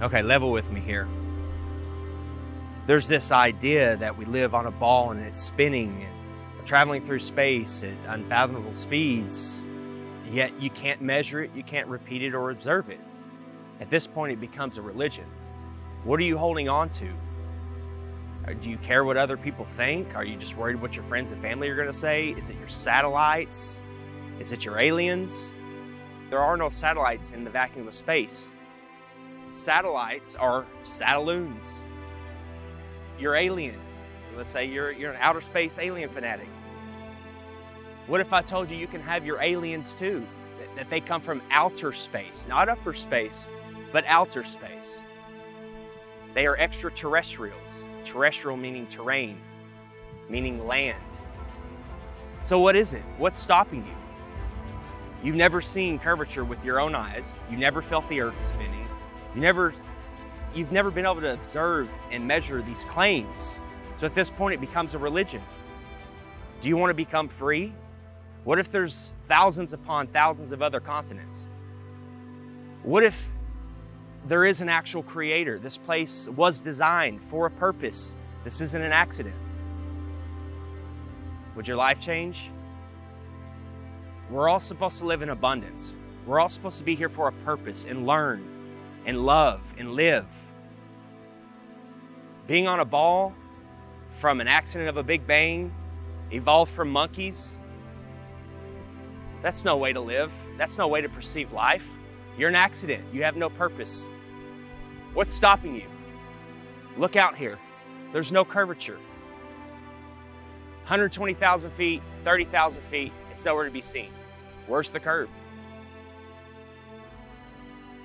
Okay, level with me here. There's this idea that we live on a ball and it's spinning and we're traveling through space at unfathomable speeds, yet you can't measure it, you can't repeat it or observe it. At this point, it becomes a religion. What are you holding on to? Do you care what other people think? Are you just worried what your friends and family are going to say? Is it your satellites? Is it your aliens? There are no satellites in the vacuum of space. Satellites are satelloons. You're aliens. Let's say you're an outer space alien fanatic. What if I told you you can have your aliens too? That they come from outer space, not upper space, but outer space. They are extraterrestrials. Terrestrial meaning terrain, meaning land. So what is it? What's stopping you? You've never seen curvature with your own eyes. You've never felt the earth spinning. You've never been able to observe and measure these claims. So at this point, it becomes a religion. Do you want to become free? What if there's thousands upon thousands of other continents? What if there is an actual creator? This place was designed for a purpose. This isn't an accident. Would your life change? We're all supposed to live in abundance. We're all supposed to be here for a purpose and learn and love and live. Being on a ball from an accident of a big bang, evolved from monkeys, that's no way to live. That's no way to perceive life. You're an accident. You have no purpose. What's stopping you? Look out here. There's no curvature. 120,000 feet, 30,000 feet, it's nowhere to be seen. Where's the curve?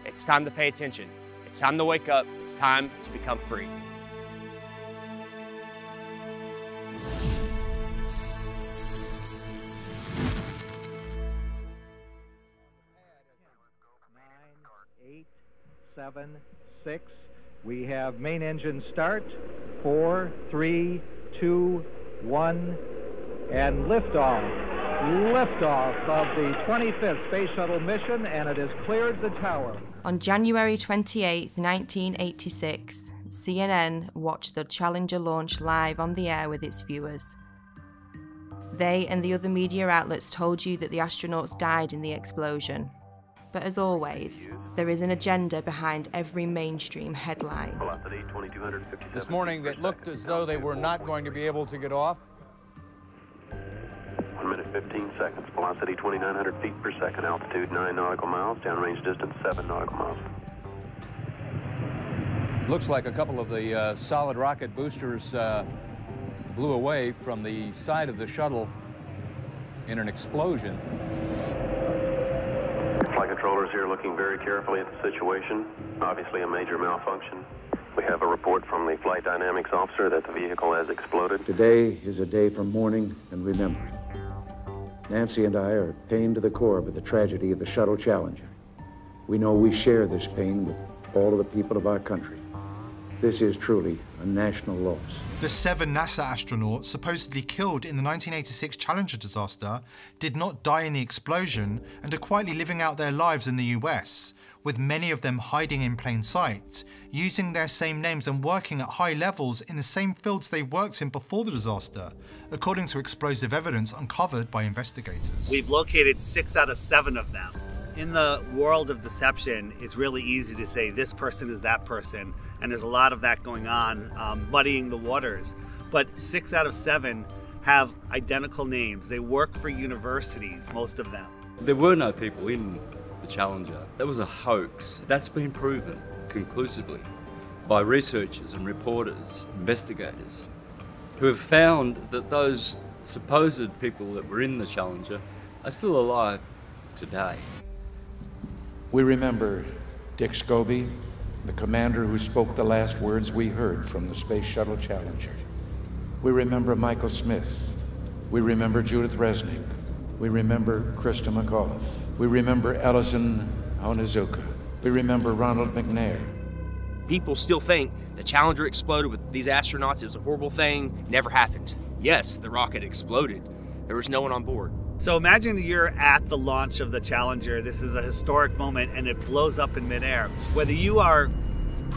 It's time to pay attention. It's time to wake up. It's time to become free. Seven, 6. We have main engine start. 4, 3, 2, 1, and liftoff. Liftoff of the 25th Space Shuttle mission, and it has cleared the tower. On January 28, 1986, CNN watched the Challenger launch live on the air with its viewers. They and the other media outlets told you that the astronauts died in the explosion. But as always, there is an agenda behind every mainstream headline. This morning, it looked as though they were not going to be able to get off. 1 minute 15 seconds. Velocity 2,900 feet per second. Altitude 9 nautical miles. Downrange distance 7 nautical miles. Looks like a couple of the solid rocket boosters blew away from the side of the shuttle in an explosion. Flight controllers here looking very carefully at the situation. Obviously a major malfunction. We have a report from the flight dynamics officer that the vehicle has exploded. Today is a day for mourning and remembering. Nancy and I are pained to the core by the tragedy of the shuttle Challenger. We know we share this pain with all of the people of our country. This is truly a national loss. The 7 NASA astronauts supposedly killed in the 1986 Challenger disaster did not die in the explosion and are quietly living out their lives in the US, with many of them hiding in plain sight, using their same names and working at high levels in the same fields they worked in before the disaster, according to explosive evidence uncovered by investigators. We've located 6 out of 7 of them. In the world of deception, it's really easy to say this person is that person, and there's a lot of that going on, muddying the waters. But 6 out of 7 have identical names. They work for universities, most of them. There were no people in the Challenger. That was a hoax. That's been proven conclusively by researchers and reporters, investigators, who have found that those supposed people that were in the Challenger are still alive today. We remember Dick Scobie, the commander who spoke the last words we heard from the Space Shuttle Challenger. We remember Michael Smith. We remember Judith Resnick. We remember Krista McAuliffe. We remember Ellison Onizuka. We remember Ronald McNair. People still think the Challenger exploded with these astronauts. It was a horrible thing. Never happened. Yes, the rocket exploded. There was no one on board. So imagine you're at the launch of the Challenger. This is a historic moment and it blows up in midair. Whether you are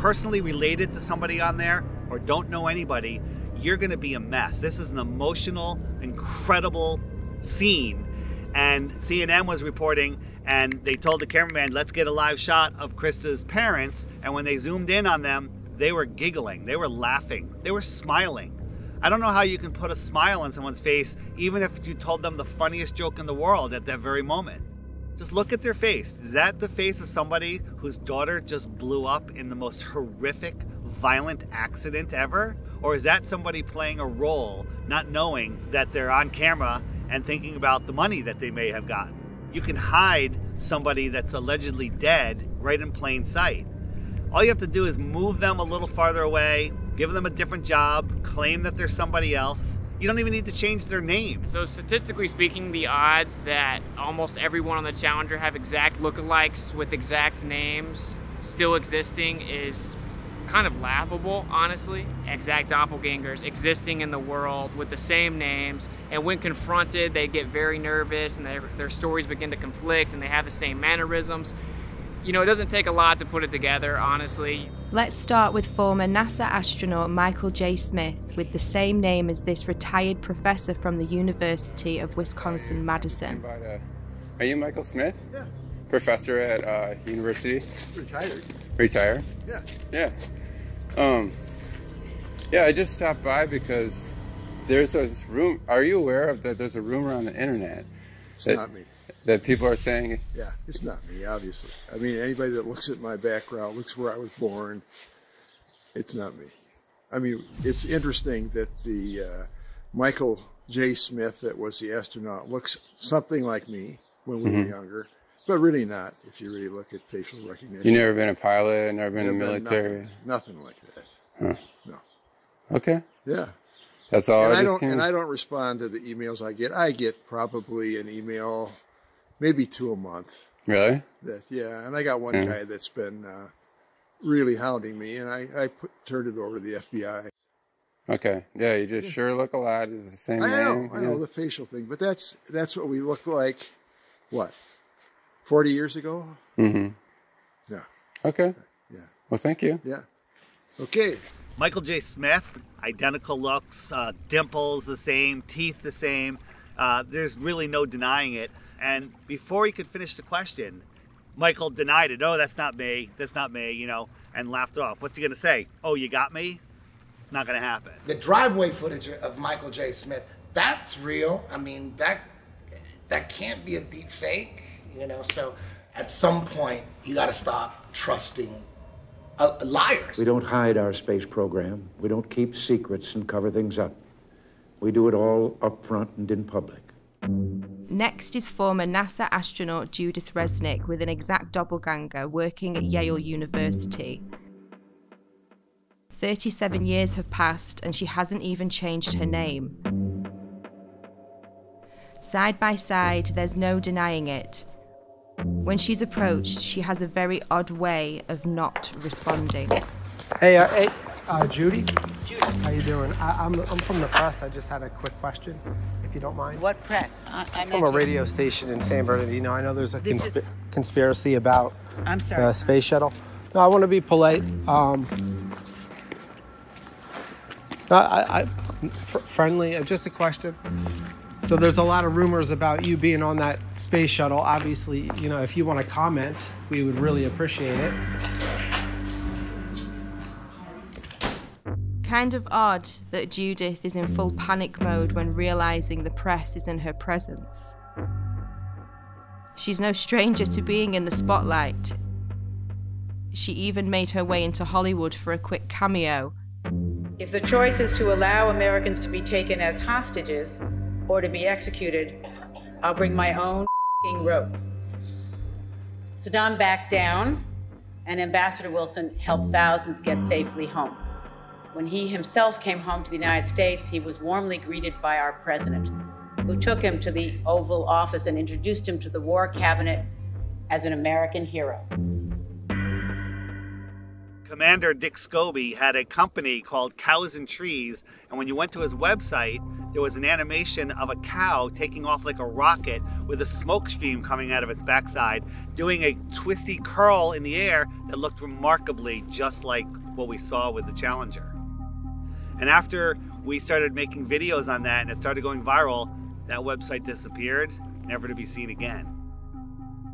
personally related to somebody on there or don't know anybody, you're gonna be a mess. This is an emotional, incredible scene. And CNN was reporting, and they told the cameraman, let's get a live shot of Krista's parents. And when they zoomed in on them, they were giggling, they were laughing, they were smiling. I don't know how you can put a smile on someone's face, even if you told them the funniest joke in the world at that very moment. Just look at their face. Is that the face of somebody whose daughter just blew up in the most horrific, violent accident ever? Or is that somebody playing a role, not knowing that they're on camera and thinking about the money that they may have gotten? You can hide somebody that's allegedly dead right in plain sight. All you have to do is move them a little farther away, give them a different job, claim that they're somebody else. You don't even need to change their name. So statistically speaking, the odds that almost everyone on the Challenger have exact lookalikes with exact names still existing is kind of laughable, honestly. Exact doppelgangers existing in the world with the same names, and when confronted, they get very nervous and their stories begin to conflict and they have the same mannerisms. You know, it doesn't take a lot to put it together, honestly. Let's start with former NASA astronaut Michael J. Smith, with the same name as this retired professor from the University of Wisconsin-Madison. Are you Michael Smith? Yeah. Professor at university? Retired. Retired? Yeah. Yeah. Yeah, I just stopped by because there's this room. Are you aware of that? There's a rumor on the internet. It's not me. That people are saying. Yeah, it's not me, obviously. I mean, anybody that looks at my background, looks where I was born, it's not me. I mean, it's interesting that the Michael J. Smith that was the astronaut looks something like me when we were younger, but really not if you really look at facial recognition. You never been a pilot, never been in the military? Nothing like that. Huh. No. Okay. Yeah. That's all. And I don't respond to the emails I get. I get probably an email, maybe 2 a month. Really? Yeah, and I got one guy that's been really hounding me, and I turned it over to the FBI. Okay. Yeah, you just sure look a lot. It's the same name. I know the facial thing, but that's what we looked like. What? 40 years ago? Mm-hmm. Yeah. Okay. Yeah. Well, thank you. Yeah. Okay. Michael J. Smith, identical looks, dimples the same, teeth the same. There's really no denying it. And before he could finish the question, Michael denied it. Oh, that's not me, you know, and laughed it off. What's he gonna say? Oh, you got me? Not gonna happen. The driveway footage of Michael J. Smith, that's real. I mean, that can't be a deep fake, you know, so at some point you gotta stop trusting liars. We don't hide our space program. We don't keep secrets and cover things up. We do it all up front and in public. Next is former NASA astronaut Judith Resnick with an exact doppelganger working at Yale University. 37 years have passed and she hasn't even changed her name. Side by side, there's no denying it. When she's approached, she has a very odd way of not responding. Hey, Judy? Judy. How you doing? I'm from the press. I just had a quick question, if you don't mind. What press? I'm from a radio station in San Bernardino. I know there's a conspiracy about the space shuttle. No, I want to be polite. Friendly, just a question. So there's a lot of rumors about you being on that space shuttle. Obviously, you know, if you want to comment, we would really appreciate it. Kind of odd that Judith is in full panic mode when realizing the press is in her presence. She's no stranger to being in the spotlight. She even made her way into Hollywood for a quick cameo. If the choice is to allow Americans to be taken as hostages or to be executed, I'll bring my own rope. Saddam backed down, and Ambassador Wilson helped thousands get safely home. When he himself came home to the United States, he was warmly greeted by our president, who took him to the Oval Office and introduced him to the War Cabinet as an American hero. Commander Dick Scobie had a company called Cows and Trees, and when you went to his website, there was an animation of a cow taking off like a rocket with a smoke stream coming out of its backside, doing a twisty curl in the air that looked remarkably just like what we saw with the Challenger. And after we started making videos on that and it started going viral, that website disappeared, never to be seen again.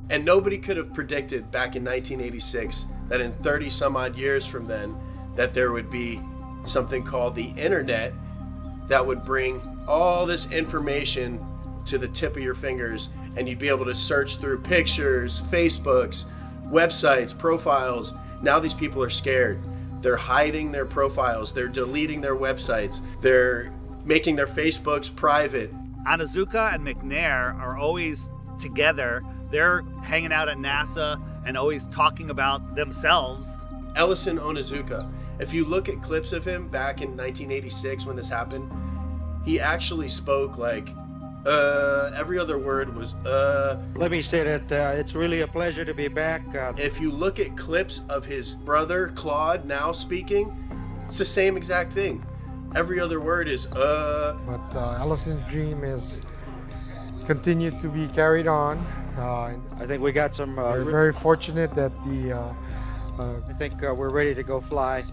And nobody could have predicted back in 1986 that in 30 some odd years from then that there would be something called the internet that would bring all this information to the tip of your fingers, and you'd be able to search through pictures, Facebooks, websites, profiles. Now these people are scared. They're hiding their profiles, they're deleting their websites, they're making their Facebooks private. Onizuka and McNair are always together. They're hanging out at NASA and always talking about themselves. Ellison Onizuka, if you look at clips of him back in 1986 when this happened, he actually spoke like, every other word was, Let me say that it's really a pleasure to be back. If you look at clips of his brother, Claude, now speaking, it's the same exact thing. Every other word is, But Ellison's dream is continued to be carried on. I think we got some... we're very fortunate that I think we're ready to go fly.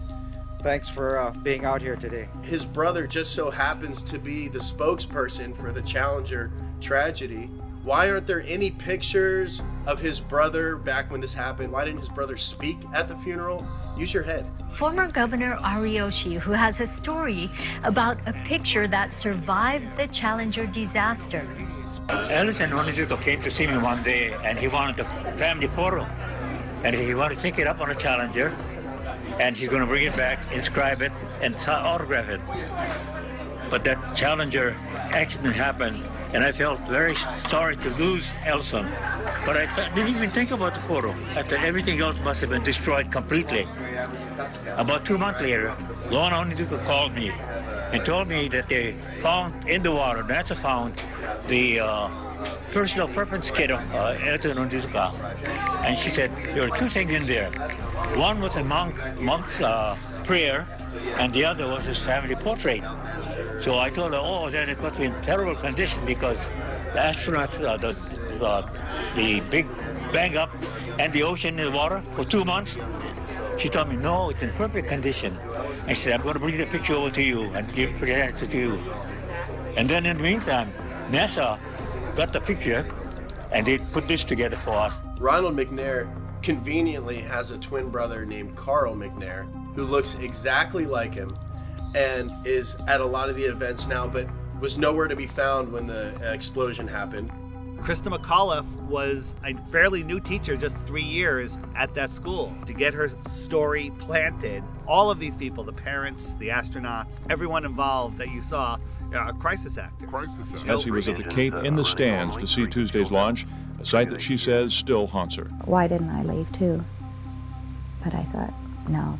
Thanks for being out here today. His brother just so happens to be the spokesperson for the Challenger tragedy. Why aren't there any pictures of his brother back when this happened? Why didn't his brother speak at the funeral? Use your head. Former Governor Ariyoshi, who has a story about a picture that survived the Challenger disaster. Ellison Onizuka came to see me one day, and he wanted a family photo. And he wanted to take it up on a Challenger, and he's going to bring it back, inscribe it, and autograph it. But that Challenger accident happened, and I felt very sorry to lose Ellison. But I didn't even think about the photo. I thought everything else must have been destroyed completely. About 2 months later, Lorna Onizuka called me and told me that they found in the water, NASA found the personal preference kit of Ellison Onizuka. And she said there were two things in there. One was a monk's prayer, and the other was his family portrait. So I told her, oh, then it must be in terrible condition because the astronauts, the big bang up and the ocean in the water for 2 months. She told me, no, it's in perfect condition. And she said, I'm going to bring the picture over to you and present it to you. And then in the meantime, NASA got the picture and they put this together for us. Ronald McNair conveniently has a twin brother named Carl McNair who looks exactly like him and is at a lot of the events now, but was nowhere to be found when the explosion happened. Krista McAuliffe was a fairly new teacher, just 3 years at that school. To get her story planted, all of these people, the parents, the astronauts, everyone involved that you saw, a crisis actor. Essie was at the Cape in the stands to see Tuesday's launch, a sight that she says still haunts her. Why didn't I leave too? But I thought, no,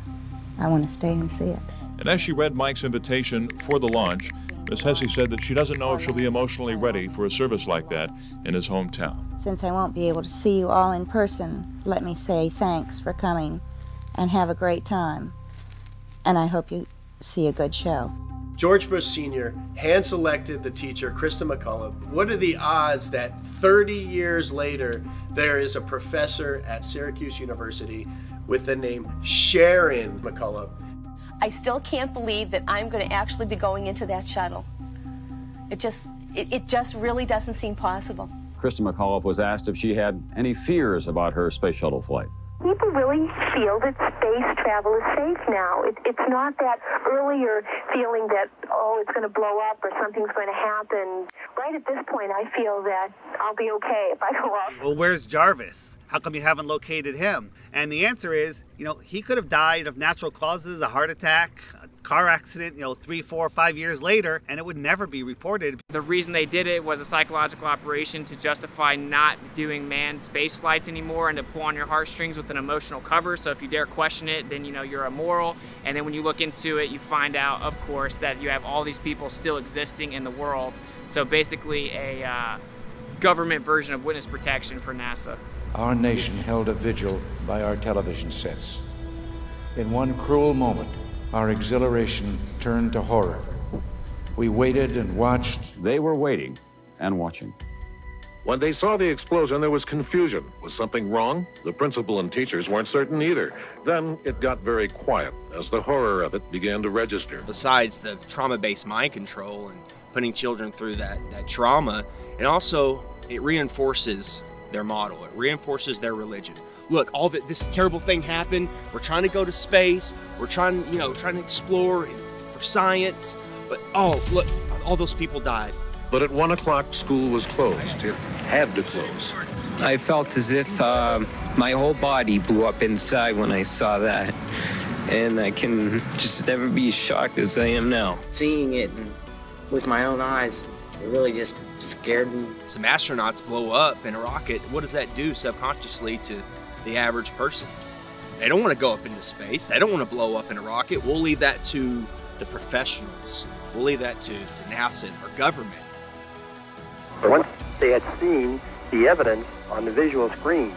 I want to stay and see it. And as she read Mike's invitation for the launch, Miss Hesse said that she doesn't know if she'll be emotionally ready for a service like that in his hometown. Since I won't be able to see you all in person, let me say thanks for coming and have a great time. And I hope you see a good show. George Bush Sr. hand-selected the teacher, Krista McAuliffe. What are the odds that 30 years later, there is a professor at Syracuse University with the name Sharon McAuliffe? I still can't believe that I'm going to actually be going into that shuttle. It just really doesn't seem possible. Krista McAuliffe was asked if she had any fears about her space shuttle flight. People really feel that space travel is safe now. It's not that earlier feeling that, oh, it's going to blow up or something's going to happen. Right at this point, I feel that I'll be okay if I go up. Well, where's Jarvis? How come you haven't located him? And the answer is, he could have died of natural causes, a heart attack, a car accident, 3, 4, 5 years later, and it would never be reported. The reason they did it was a psychological operation to justify not doing manned space flights anymore and to pull on your heartstrings with an emotional cover. So if you dare question it, then you're immoral. And then when you look into it, you find out, of course, that you have all these people still existing in the world. So basically a government version of witness protection for NASA. Our nation held a vigil by our television sets. In one cruel moment, our exhilaration turned to horror. We waited and watched. They were waiting and watching. When they saw the explosion, there was confusion. Was something wrong? The principal and teachers weren't certain either. Then it got very quiet as the horror of it began to register. Besides the trauma-based mind control and putting children through that trauma, and also it reinforces their model. It reinforces their religion. Look, this terrible thing happened. We're trying to go to space. We're trying to explore for science. But oh, look, all those people died. But at 1 o'clock, school was closed. It had to close. I felt as if my whole body blew up inside when I saw that. And I can just never be as shocked as I am now. Seeing it with my own eyes, it really just scared me. Some astronauts blow up in a rocket. What does that do subconsciously to the average person? They don't want to go up into space. They don't want to blow up in a rocket. We'll leave that to the professionals. We'll leave that to NASA or government. Once they had seen the evidence on the visual screen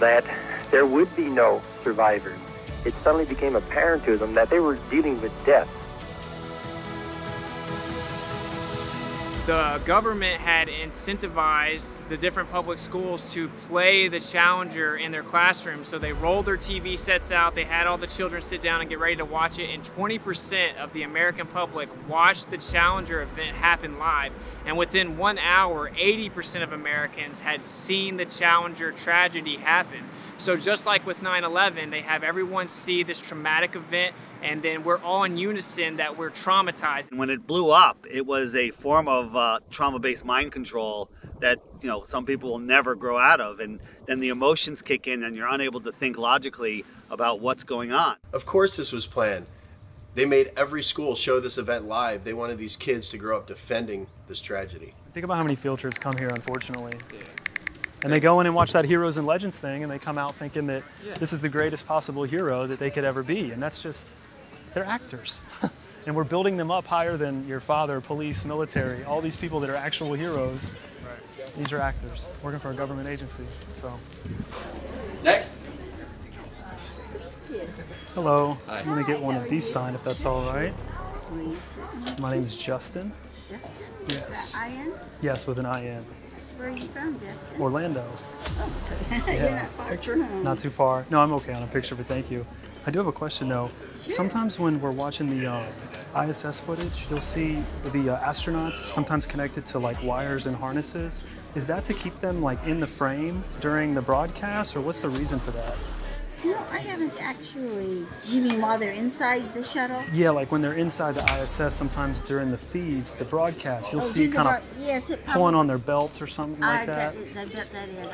that there would be no survivors, it suddenly became apparent to them that they were dealing with death. The government had incentivized the different public schools to play the Challenger in their classrooms. So they rolled their TV sets out, they had all the children sit down and get ready to watch it, and 20% of the American public watched the Challenger event happen live. And within 1 hour, 80% of Americans had seen the Challenger tragedy happen. So just like with 9/11, they have everyone see this traumatic event, and then we're all in unison that we're traumatized. When it blew up, it was a form of trauma-based mind control that, you know, some people will never grow out of, and then the emotions kick in and you're unable to think logically about what's going on. Of course this was planned. They made every school show this event live. They wanted these kids to grow up defending this tragedy. Think about how many field trips come here, unfortunately. And they go in and watch that Heroes and Legends thing, and they come out thinking that this is the greatest possible hero that they could ever be. And that's just, they're actors. And we're building them up higher than your father, police, military, all these people that are actual heroes. Right. These are actors working for a government agency. So. Next. Hello. Hi. I'm going to get one of these signed if that's all right. My name is Justin. Justin? Yes. I-N? Yes, with an I-N. Where are you from, Justin? Orlando. Oh, so you're not far from home. Not too far. No, I'm okay on a picture, but thank you. I do have a question though. Sure. Sometimes when we're watching the ISS footage, you'll see the astronauts sometimes connected to like wires and harnesses. Is that to keep them like in the frame during the broadcast, or what's the reason for that? No, I haven't actually. You mean while they're inside the shuttle? Yeah, like when they're inside the ISS, sometimes during the feeds, the broadcast, you'll see kind of pulling on their belts or something like that. I bet that is.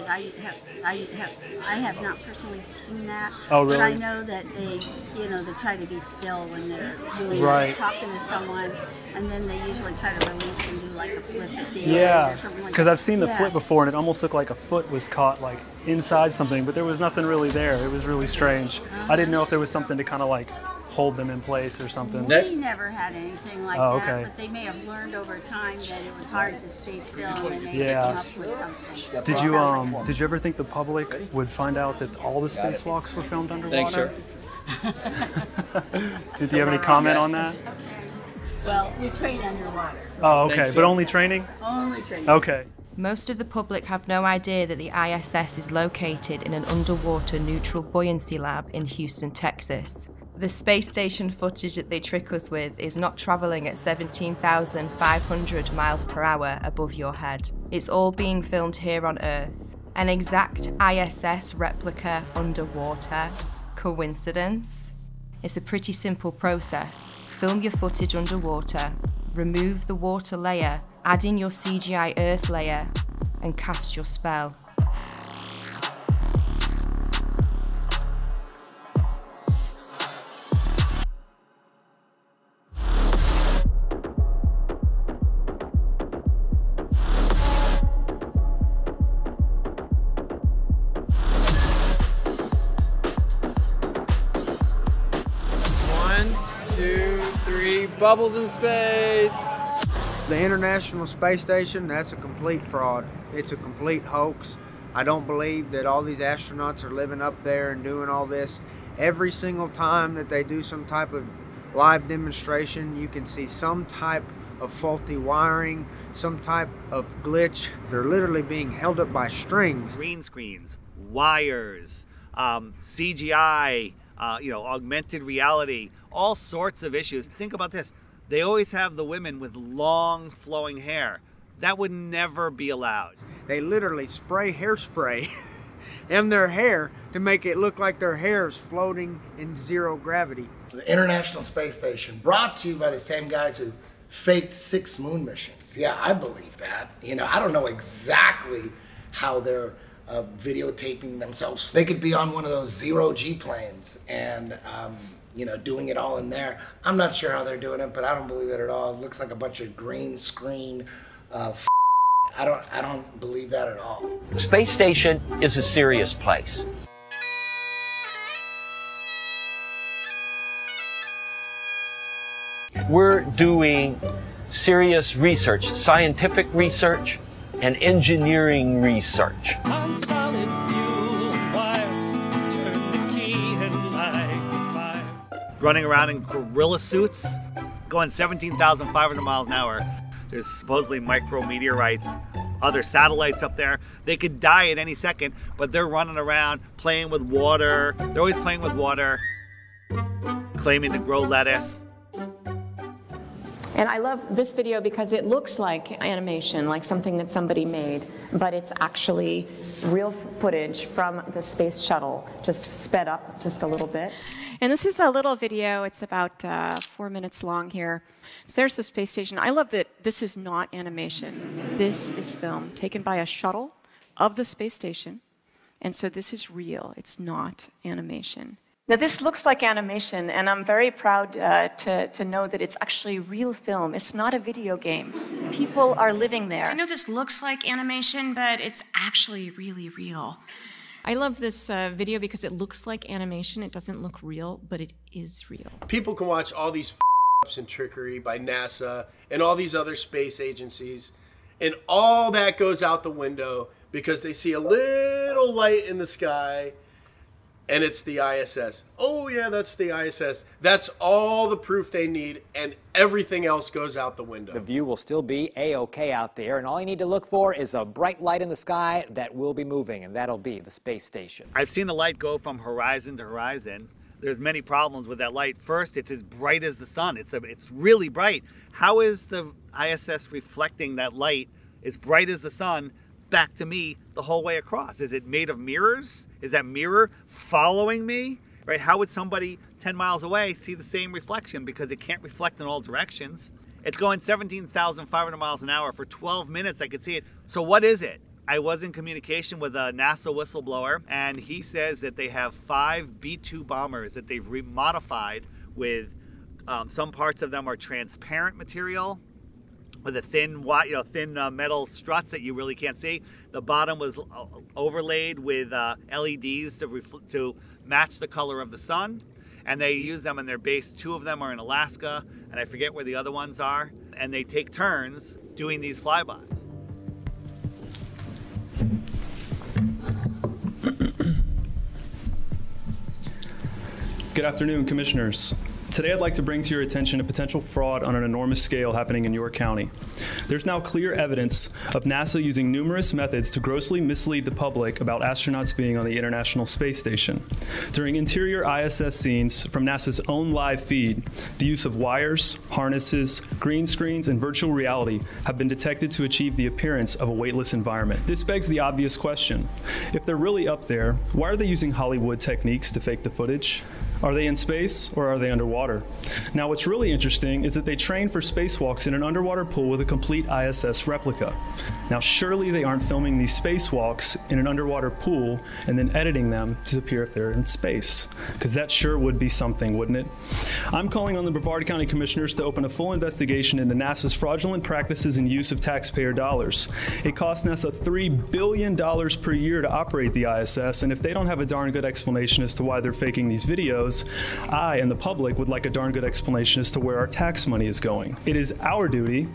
I have not personally seen that. Oh, really? But I know that they, they try to be still when they're doing talking to someone, and then they usually try to release and do like a flip at the end or something like that. Because I've seen the flip before, and it almost looked like a foot was caught like inside something, but there was nothing really there. It was really strange. I didn't know if there was something to kind of like hold them in place or something. We never had anything like that, but they may have learned over time that it was hard to stay still, and they may have come up with something. Did you ever think the public would find out that all the spacewalks were filmed underwater? Thanks, sir. Do you have any comment on that? Well, we train underwater. Oh, okay, but only training? Only training. Okay. Most of the public have no idea that the ISS is located in an underwater neutral buoyancy lab in Houston, Texas. The space station footage that they trick us with is not traveling at 17,500 miles per hour above your head. It's all being filmed here on Earth. An exact ISS replica underwater. Coincidence? It's a pretty simple process. Film your footage underwater, remove the water layer, add in your CGI Earth layer, and cast your spell. Bubbles in space. The International Space Station, that's a complete fraud. It's a complete hoax. I don't believe that all these astronauts are living up there and doing all this. Every single time that they do some type of live demonstration, you can see some type of faulty wiring, some type of glitch. They're literally being held up by strings. Green screens, wires, CGI, augmented reality, all sorts of issues. Think about this. They always have the women with long flowing hair. That would never be allowed. They literally spray hairspray in their hair to make it look like their hair is floating in zero gravity. The International Space Station, brought to you by the same guys who faked 6 moon missions. Yeah, I believe that. I don't know exactly how they're videotaping themselves. They could be on one of those zero-G planes and doing it all in there. I'm not sure how they're doing it, but I don't believe it at all. It looks like a bunch of green screen I don't believe that at all. The space station is a serious place. We're doing serious research, scientific research and engineering research. On solid fuel wires, turn the key and light the fire. Running around in gorilla suits, going 17,500 miles an hour. There's supposedly micrometeorites, other satellites up there. They could die at any second, but they're running around playing with water. They're always playing with water, claiming to grow lettuce. And I love this video because it looks like animation, like something that somebody made, but it's actually real footage from the space shuttle, just sped up just a little bit. And this is a little video. It's about 4 minutes long here. So there's the space station. I love that this is not animation. This is film taken by a shuttle of the space station. And so this is real. It's not animation. Now this looks like animation, and I'm very proud to know that it's actually real film. It's not a video game. People are living there. I know this looks like animation, but it's actually really real. I love this video because it looks like animation. It doesn't look real, but it is real. People can watch all these ups and trickery by NASA and all these other space agencies, and all that goes out the window because they see a little light in the sky. And it's the ISS. Oh yeah, that's the ISS. That's all the proof they need, and everything else goes out the window. The view will still be A-OK out there, and all you need to look for is a bright light in the sky that will be moving, and that'll be the space station. I've seen the light go from horizon to horizon. There's many problems with that light. First, it's as bright as the sun. It's really bright. How is the ISS reflecting that light as bright as the sun back to me the whole way across? Is it made of mirrors? Is that mirror following me? Right? How would somebody 10 miles away see the same reflection? Because it can't reflect in all directions. It's going 17,500 miles an hour for 12 minutes. I could see it. So what is it? I was in communication with a NASA whistleblower, and he says that they have 5 B-2 bombers that they've remodified with some parts of them are transparent material, with a thin metal struts that you really can't see. The bottom was overlaid with LEDs to match the color of the sun, and they use them in their base. 2 of them are in Alaska, and I forget where the other ones are, and they take turns doing these flybys. Good afternoon, Commissioners. Today I'd like to bring to your attention a potential fraud on an enormous scale happening in York County. There's now clear evidence of NASA using numerous methods to grossly mislead the public about astronauts being on the International Space Station. During interior ISS scenes from NASA's own live feed, the use of wires, harnesses, green screens, and virtual reality have been detected to achieve the appearance of a weightless environment. This begs the obvious question. If they're really up there, why are they using Hollywood techniques to fake the footage? Are they in space or are they underwater? Now what's really interesting is that they train for spacewalks in an underwater pool with a complete ISS replica. Now surely they aren't filming these spacewalks in an underwater pool and then editing them to appear if they're in space, because that sure would be something, wouldn't it? I'm calling on the Brevard County Commissioners to open a full investigation into NASA's fraudulent practices and use of taxpayer dollars. It costs NASA $3 billion per year to operate the ISS, and if they don't have a darn good explanation as to why they're faking these videos, I and the public would like a darn good explanation as to where our tax money is going. It is our duty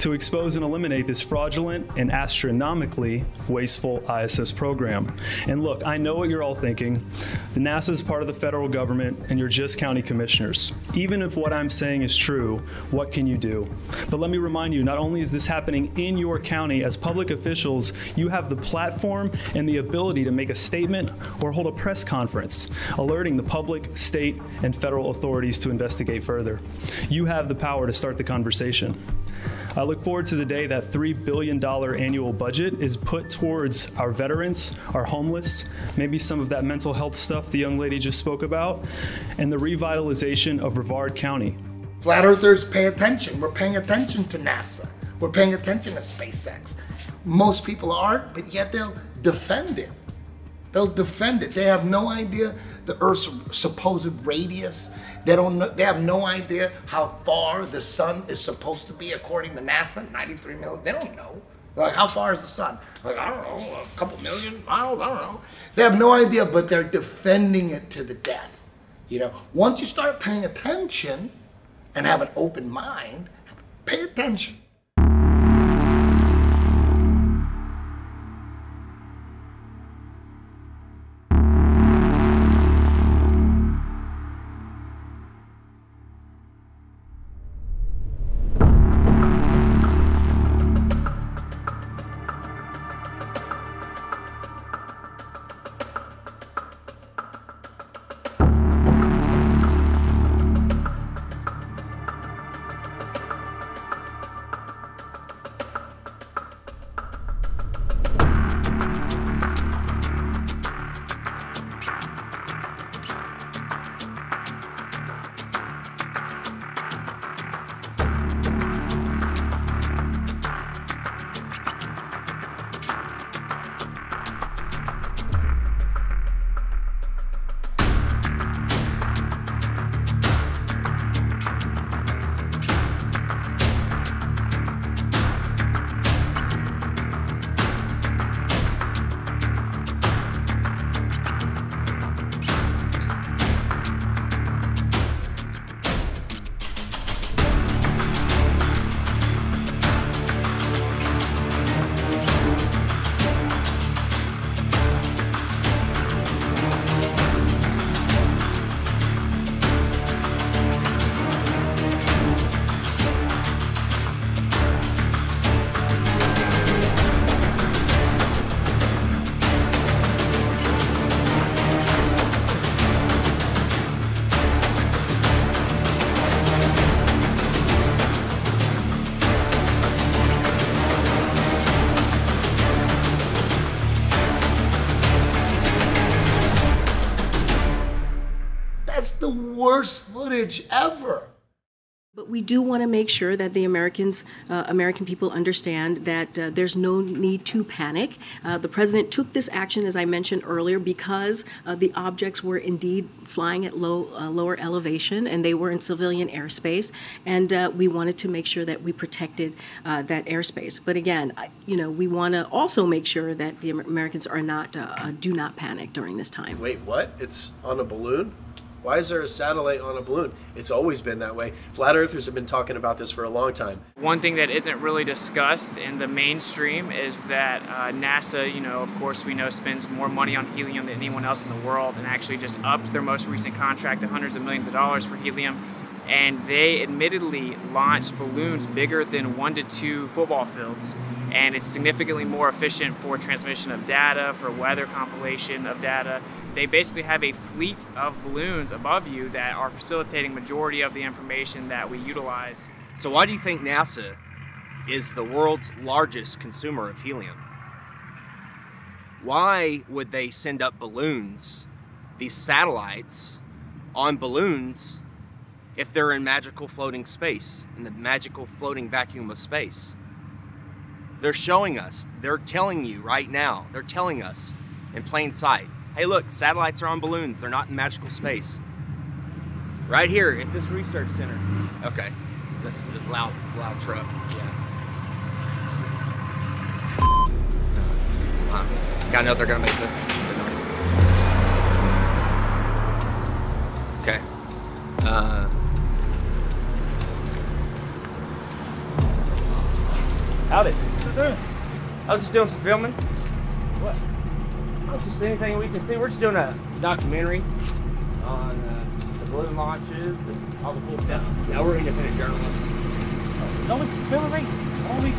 to expose and eliminate this fraudulent and astronomically wasteful ISS program. And look, I know what you're all thinking. NASA is part of the federal government and you're just county commissioners. Even if what I'm saying is true, what can you do? But let me remind you, not only is this happening in your county, as public officials, you have the platform and the ability to make a statement or hold a press conference, alerting the public, state, and federal authorities to investigate further. You have the power to start the conversation. I look forward to the day that $3 billion annual budget is put towards our veterans, our homeless, maybe some of that mental health stuff the young lady just spoke about, and the revitalization of Brevard County. Flat Earthers pay attention. We're paying attention to NASA. We're paying attention to SpaceX. Most people aren't, but yet they'll defend it. They'll defend it. They have no idea the Earth's supposed radius. They have no idea how far the sun is supposed to be according to NASA, 93 million. They don't know. Like, how far is the sun? Like, I don't know, a couple million miles, I don't know. They have no idea, but they're defending it to the death. You know, once you start paying attention and have an open mind, pay attention. Worst footage ever. But we do want to make sure that the American people understand that there's no need to panic. The president took this action, as I mentioned earlier, because the objects were indeed flying at lower elevation and they were in civilian airspace, and we wanted to make sure that we protected that airspace. But again, you know, we want to also make sure that the Americans are not do not panic during this time. Wait, what? It's on a balloon? Why is there a satellite on a balloon? It's always been that way. Flat Earthers have been talking about this for a long time. One thing that isn't really discussed in the mainstream is that NASA, you know, of course we know, spends more money on helium than anyone else in the world, and actually just upped their most recent contract to hundreds of millions of dollars for helium. And they admittedly launched balloons bigger than 1 to 2 football fields. And it's significantly more efficient for transmission of data, for weather compilation of data. They basically have a fleet of balloons above you that are facilitating majority of the information that we utilize. So why do you think NASA is the world's largest consumer of helium? Why would they send up balloons, these satellites, on balloons if they're in magical floating space, in the magical floating vacuum of space? They're showing us, they're telling you right now, they're telling us in plain sight, hey look, satellites are on balloons, they're not in magical space. Right here at this research center. Okay, this loud truck, yeah. I know they're gonna make the noise. Okay. Howdy. I was just doing some filming. What? Oh, just anything we can see. We're just doing a documentary on the balloon launches and all the cool stuff. Yeah, we're independent journalists. Don't be filming me.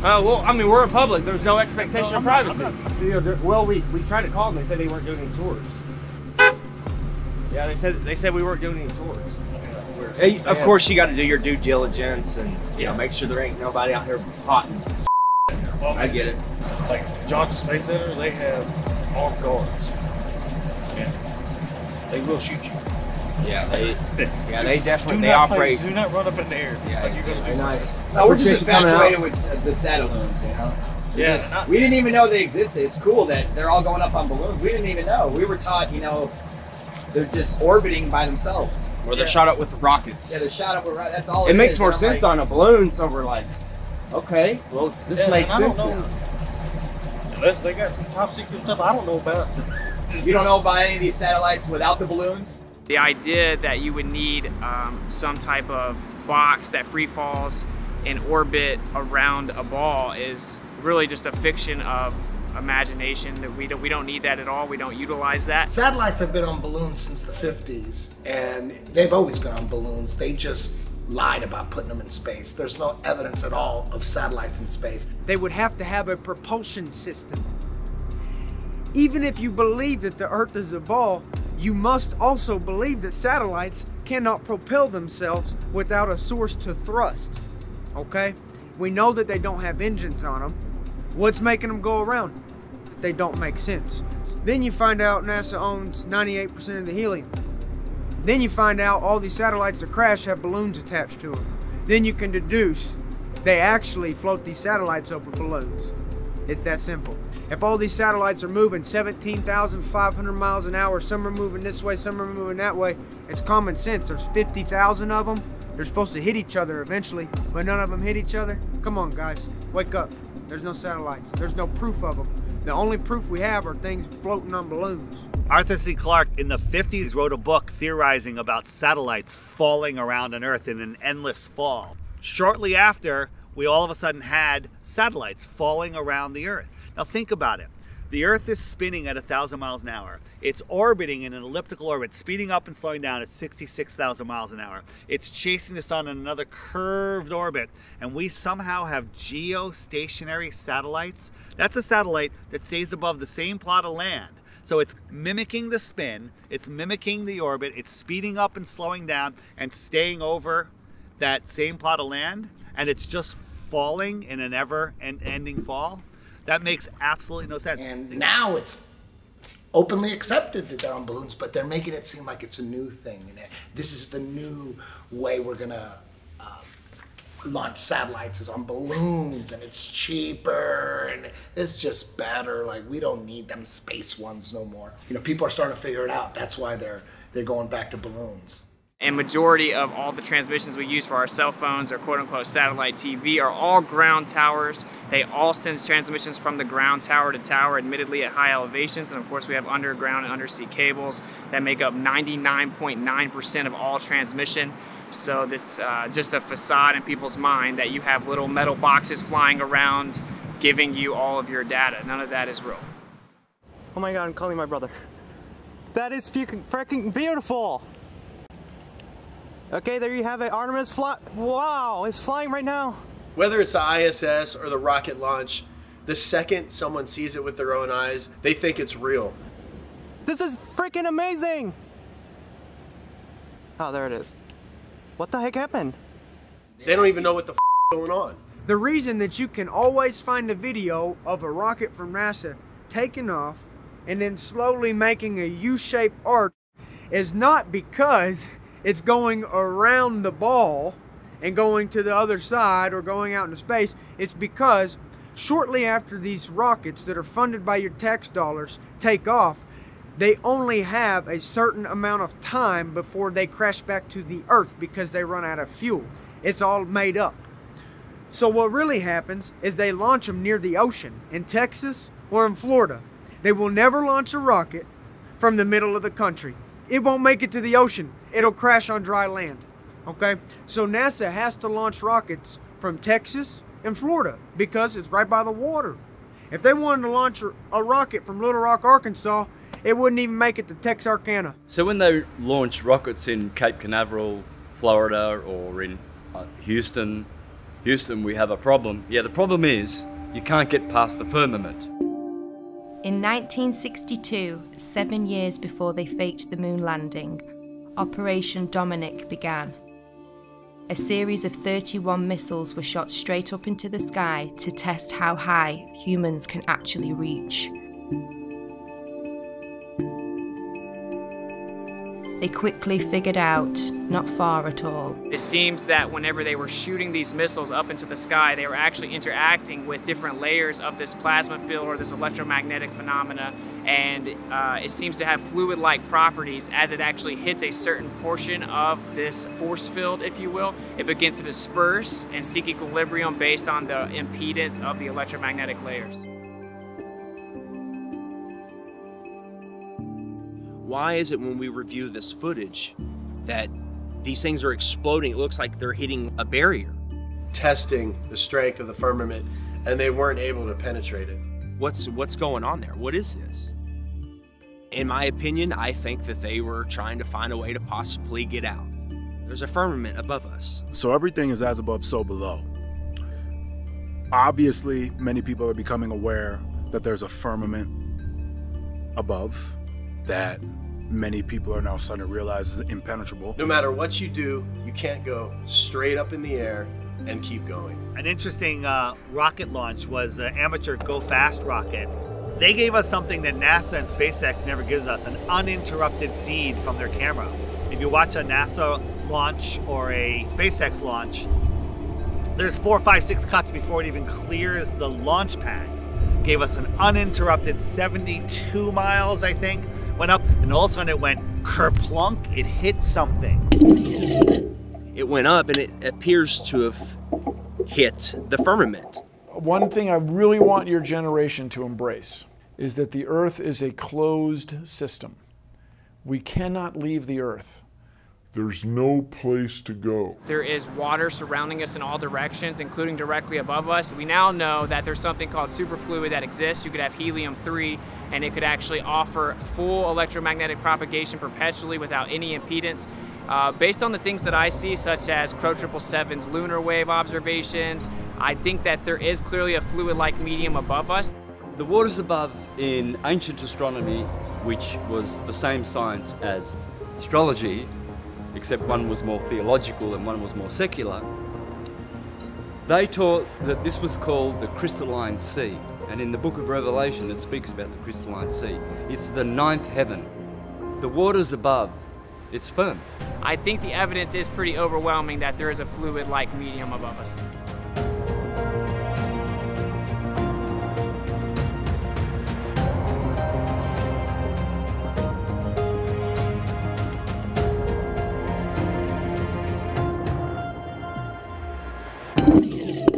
Well, I mean, we're in public. There's no expectation of privacy. Well, we tried to call them. They said they weren't doing any tours. Yeah, they said we weren't doing any tours. Hey, of course, you got to do your due diligence and make sure there ain't nobody out here potting. I get it. Like Challenger Space Center, they have armed guards. Yeah, they will shoot you. Yeah, they definitely operate. Do not run up in the air. Yeah, like you're gonna do nice. No, we're just infatuated with the Saddleloons, Yeah. We didn't even know they existed. It's cool that they're all going up on balloons. We didn't even know. We were taught, they're just orbiting by themselves. Or they're shot up with rockets. Yeah, they're shot up with rockets. That's all. It makes more sense on a balloon, so we're like, okay, well, this makes sense now. Unless they got some top secret stuff I don't know about. You don't know about any of these satellites without the balloons? The idea that you would need some type of box that free falls in orbit around a ball is really just a fiction of imagination. That we don't need that at all. We don't utilize that. Satellites have been on balloons since the 50s, and they've always been on balloons. They just lied about putting them in space. There's no evidence at all of satellites in space. They would have to have a propulsion system. Even if you believe that the Earth is a ball, you must also believe that satellites cannot propel themselves without a source to thrust, okay? We know that they don't have engines on them. What's making them go around? They don't make sense. Then you find out NASA owns 98% of the helium. Then you find out all these satellites that crash have balloons attached to them. Then you can deduce they actually float these satellites up with balloons. It's that simple. If all these satellites are moving 17,500 miles an hour, some are moving this way, some are moving that way, it's common sense. There's 50,000 of them. They're supposed to hit each other eventually, but none of them hit each other. Come on, guys, wake up. There's no satellites. There's no proof of them. The only proof we have are things floating on balloons. Arthur C. Clarke in the 50s wrote a book theorizing about satellites falling around on Earth in an endless fall. Shortly after, we all of a sudden had satellites falling around the Earth. Now think about it. The Earth is spinning at 1,000 miles an hour. It's orbiting in an elliptical orbit, speeding up and slowing down at 66,000 miles an hour. It's chasing the sun in another curved orbit, and we somehow have geostationary satellites. That's a satellite that stays above the same plot of land. So it's mimicking the spin, it's mimicking the orbit, it's speeding up and slowing down and staying over that same plot of land, and it's just falling in an ever-ending fall. That makes absolutely no sense. And now it's openly accepted that they're on balloons, but they're making it seem like it's a new thing. And this is the new way we're gonna launch satellites, is on balloons, and it's cheaper, and it's just better. Like, we don't need them space ones no more. People are starting to figure it out. That's why they're going back to balloons. And majority of all the transmissions we use for our cell phones or quote-unquote satellite TV are all ground towers. They all send transmissions from the ground tower to tower, admittedly at high elevations. And of course we have underground and undersea cables that make up 99.9% of all transmission. So this just a facade in people's mind that you have little metal boxes flying around giving you all of your data. None of that is real. Oh my God, I'm calling my brother. That is freaking beautiful. Okay, there you have it. Artemis wow, it's flying right now. Whether it's the ISS or the rocket launch, the second someone sees it with their own eyes, they think it's real. This is freaking amazing. Oh, there it is. What the heck happened? They don't even know what the f is going on. The reason that you can always find a video of a rocket from NASA taking off and then slowly making a U-shaped arc is not because it's going around the ball and going to the other side or going out into space. It's because shortly after these rockets that are funded by your tax dollars take off, they only have a certain amount of time before they crash back to the Earth because they run out of fuel. It's all made up. So what really happens is they launch them near the ocean in Texas or in Florida. They will never launch a rocket from the middle of the country. It won't make it to the ocean. It'll crash on dry land, okay? So NASA has to launch rockets from Texas in Florida because it's right by the water. If they wanted to launch a rocket from Little Rock, Arkansas, it wouldn't even make it to Texarkana. So when they launch rockets in Cape Canaveral, Florida, or in Houston, we have a problem. Yeah, the problem is you can't get past the firmament. In 1962, 7 years before they faked the moon landing, Operation Dominic began. A series of 31 missiles were shot straight up into the sky to test how high humans can actually reach. They quickly figured out, not far at all. It seems that whenever they were shooting these missiles up into the sky, they were actually interacting with different layers of this plasma field or this electromagnetic phenomena, and it seems to have fluid-like properties. As it actually hits a certain portion of this force field, if you will, it begins to disperse and seek equilibrium based on the impedance of the electromagnetic layers. Why is it when we review this footage that these things are exploding? It looks like they're hitting a barrier. Testing the strength of the firmament, and they weren't able to penetrate it. What's going on there? What is this? In my opinion, I think that they were trying to find a way to possibly get out. There's a firmament above us. So everything is as above, so below. Obviously, many people are becoming aware that there's a firmament above that many people are now starting to realize is impenetrable. No matter what you do, you can't go straight up in the air and keep going. An interesting rocket launch was the amateur Go Fast rocket. They gave us something that NASA and SpaceX never gives us, an uninterrupted feed from their camera. If you watch a NASA launch or a SpaceX launch, there's 4, 5, 6 cuts before it even clears the launch pad. Gave us an uninterrupted 72 miles, I think. Went up, and all of a sudden it went kerplunk, it hit something. It went up, and it appears to have hit the firmament. One thing I really want your generation to embrace is that the Earth is a closed system. We cannot leave the Earth. There's no place to go. There is water surrounding us in all directions, including directly above us. We now know that there's something called superfluid that exists. You could have helium-3, and it could actually offer full electromagnetic propagation perpetually without any impedance. Based on the things that I see, such as Crow 777's lunar wave observations, I think that there is clearly a fluid-like medium above us. The waters above in ancient astronomy, which was the same science as astrology, except one was more theological and one was more secular, they taught that this was called the crystalline sea. And in the book of Revelation, it speaks about the crystalline sea. It's the 9th heaven. The waters above, it's firm. I think the evidence is pretty overwhelming that there is a fluid-like medium above us.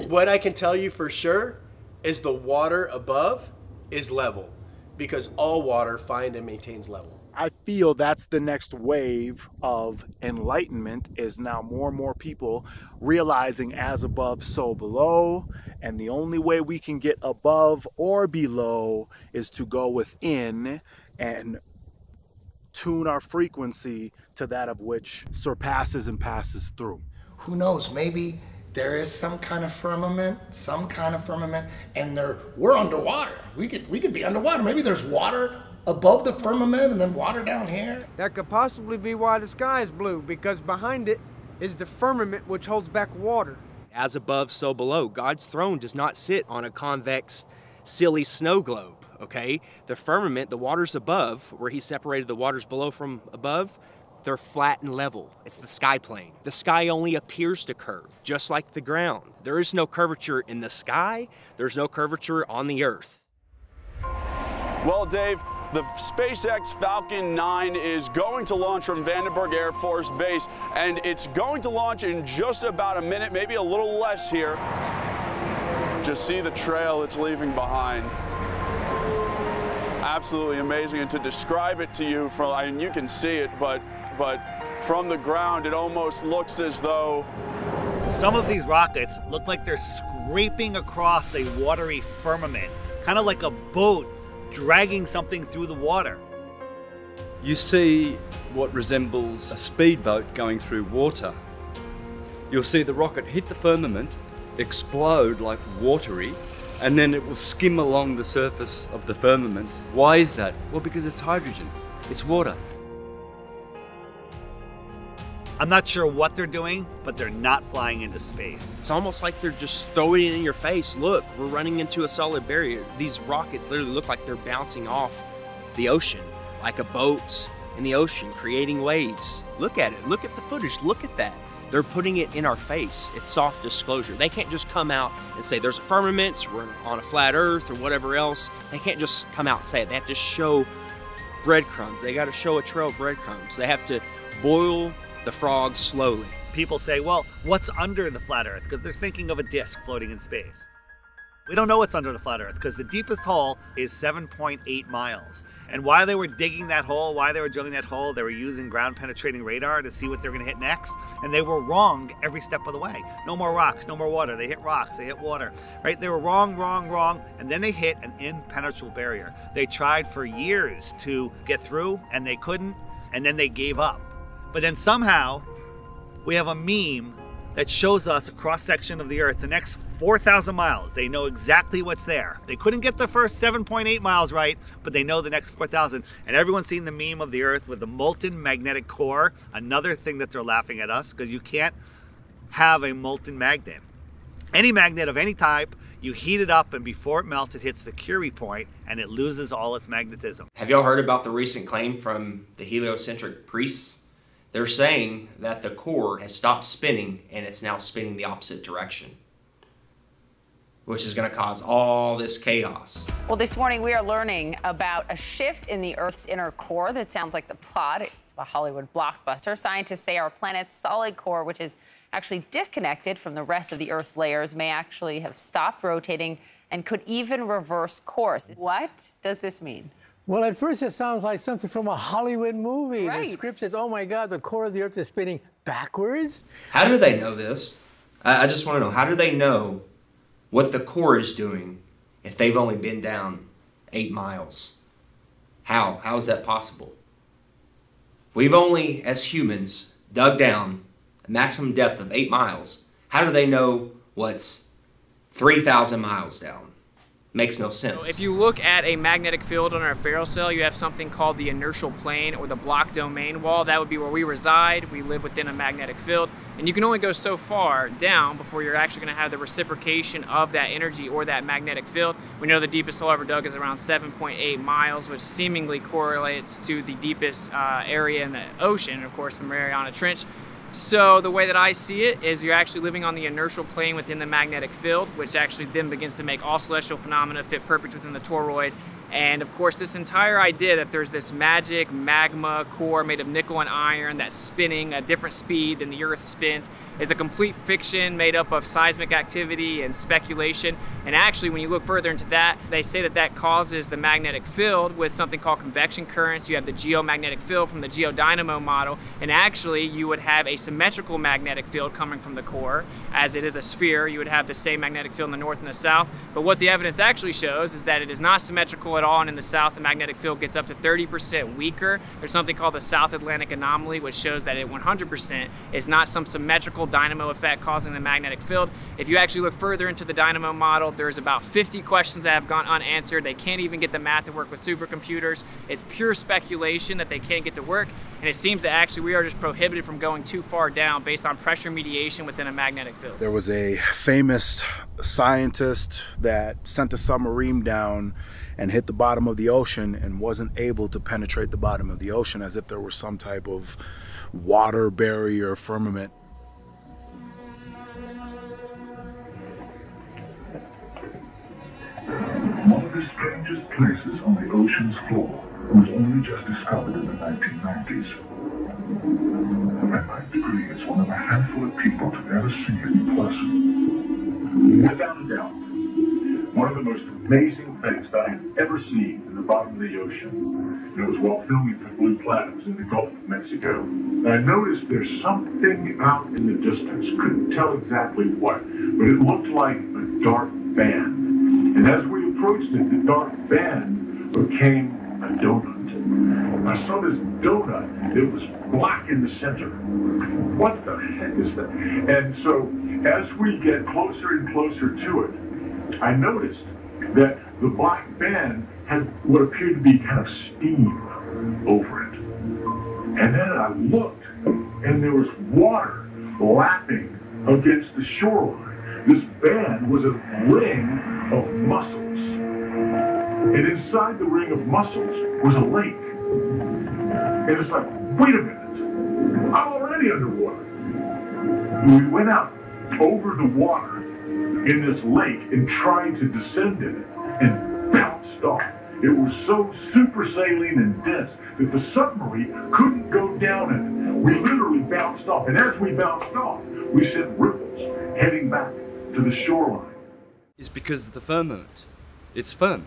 What I can tell you for sure is the water above is level, because all water finds and maintains level. I feel that's the next wave of enlightenment, is now more and more people realizing as above, so below. And the only way we can get above or below is to go within and tune our frequency to that of which surpasses and passes through. Who knows, maybe there is some kind of firmament, and we're underwater. We could be underwater. Maybe there's water above the firmament and then water down here. That could possibly be why the sky is blue, because behind it is the firmament which holds back water. As above, so below. God's throne does not sit on a convex, silly snow globe, okay? The firmament, the waters above, where he separated the waters below from above, they're flat and level. It's the sky plane. The sky only appears to curve, just like the ground. There is no curvature in the sky. There's no curvature on the earth. Well, Dave, the SpaceX Falcon 9 is going to launch from Vandenberg Air Force Base, and it's going to launch in just about a minute, maybe a little less here. Just see the trail it's leaving behind. Absolutely amazing, and to describe it to you, I mean, you can see it, but from the ground, it almost looks as though some of these rockets look like they're scraping across a watery firmament, kind of like a boat dragging something through the water. You see what resembles a speedboat going through water. You'll see the rocket hit the firmament, explode like watery, and then it will skim along the surface of the firmament. Why is that? Well, because it's hydrogen, it's water. I'm not sure what they're doing, but they're not flying into space. It's almost like they're just throwing it in your face. Look, we're running into a solid barrier. These rockets literally look like they're bouncing off the ocean, like a boat in the ocean, creating waves. Look at it, look at the footage, look at that. They're putting it in our face. It's soft disclosure. They can't just come out and say there's a firmament, we're on a flat earth or whatever else. They can't just come out and say it. They have to show breadcrumbs. They got to show a trail of breadcrumbs. They have to boil the frog slowly. People say, well, what's under the flat earth? Because they're thinking of a disk floating in space. We don't know what's under the flat earth because the deepest hole is 7.8 miles. And while they were digging that hole, while they were drilling that hole, they were using ground penetrating radar to see what they're going to hit next. And they were wrong every step of the way. No more rocks, no more water. They hit rocks, they hit water, right? They were wrong, wrong, wrong. And then they hit an impenetrable barrier. They tried for years to get through and they couldn't. And then they gave up. But then somehow we have a meme that shows us a cross-section of the Earth, the next 4,000 miles. They know exactly what's there. They couldn't get the first 7.8 miles right, but they know the next 4,000. And everyone's seen the meme of the Earth with the molten magnetic core. Another thing that they're laughing at us, because you can't have a molten magnet. Any magnet of any type, you heat it up, and before it melts, it hits the Curie point, and it loses all its magnetism. Have y'all heard about the recent claim from the heliocentric priests? They're saying that the core has stopped spinning and it's now spinning the opposite direction, which is going to cause all this chaos. Well, this morning we are learning about a shift in the Earth's inner core that sounds like the plot of a Hollywood blockbuster. Scientists say our planet's solid core, which is actually disconnected from the rest of the Earth's layers, may actually have stopped rotating and could even reverse course. What does this mean? Well, at first it sounds like something from a Hollywood movie. Right. The script says, oh my God, the core of the Earth is spinning backwards. How do they know this? I just want to know, how do they know what the core is doing if they've only been down 8 miles? How is that possible? We've only, as humans, dug down a maximum depth of 8 miles. How do they know what's 3,000 miles down? Makes no sense. So if you look at a magnetic field on our ferrocell, you have something called the inertial plane or the block domain wall. That would be where we reside. We live within a magnetic field. And you can only go so far down before you're actually going to have the reciprocation of that energy or that magnetic field. We know the deepest hole ever dug is around 7.8 miles, which seemingly correlates to the deepest area in the ocean, of course, the Mariana Trench. So the way that I see it is you're actually living on the inertial plane within the magnetic field, which actually then begins to make all celestial phenomena fit perfect within the toroid. And of course, this entire idea that there's this magic magma core made of nickel and iron that's spinning at a different speed than the Earth spins is a complete fiction made up of seismic activity and speculation. And actually, when you look further into that, they say that that causes the magnetic field with something called convection currents. You have the geomagnetic field from the geodynamo model, and actually you would have a symmetrical magnetic field coming from the core. As it is a sphere, you would have the same magnetic field in the north and the south. But what the evidence actually shows is that it is not symmetrical at all, and in the south, the magnetic field gets up to 30% weaker. There's something called the South Atlantic anomaly, which shows that it 100% is not some symmetrical dynamo effect causing the magnetic field. If you actually look further into the dynamo model, there's about 50 questions that have gone unanswered. They can't even get the math to work with supercomputers. It's pure speculation that they can't get to work, and it seems that actually we are just prohibited from going too far down based on pressure mediation within a magnetic field. There was a famous scientist that sent a submarine down and hit the bottom of the ocean and wasn't able to penetrate the bottom of the ocean, as if there was some type of water barrier firmament. One of the strangest places on the ocean's floor was only just discovered in the 1990s. At 9 degrees, one of a handful of people to ever see it in person. Without a doubt, one of the most amazing things that I have ever seen in the bottom of the ocean. It was while filming for Blue Planet in the Gulf of Mexico. nights ago, I noticed there's something out in the distance. Couldn't tell exactly what, but it looked like a dark band. And as we approached it, the dark band became a donut. I saw this donut. It was black in the center. What the heck is that? And so as we get closer and closer to it, I noticed that the black band had what appeared to be kind of steam over it. And then I looked, and there was water lapping against the shoreline. This band was a ring of mussels. And inside the ring of mussels was a lake. And it's like, wait a minute, I'm already underwater. We went out over the water in this lake and tried to descend in it and bounced off. It was so super saline and dense that the submarine couldn't go down in it. We literally bounced off, and as we bounced off, we sent ripples heading back to the shoreline. It's because of the firmament. It's firm.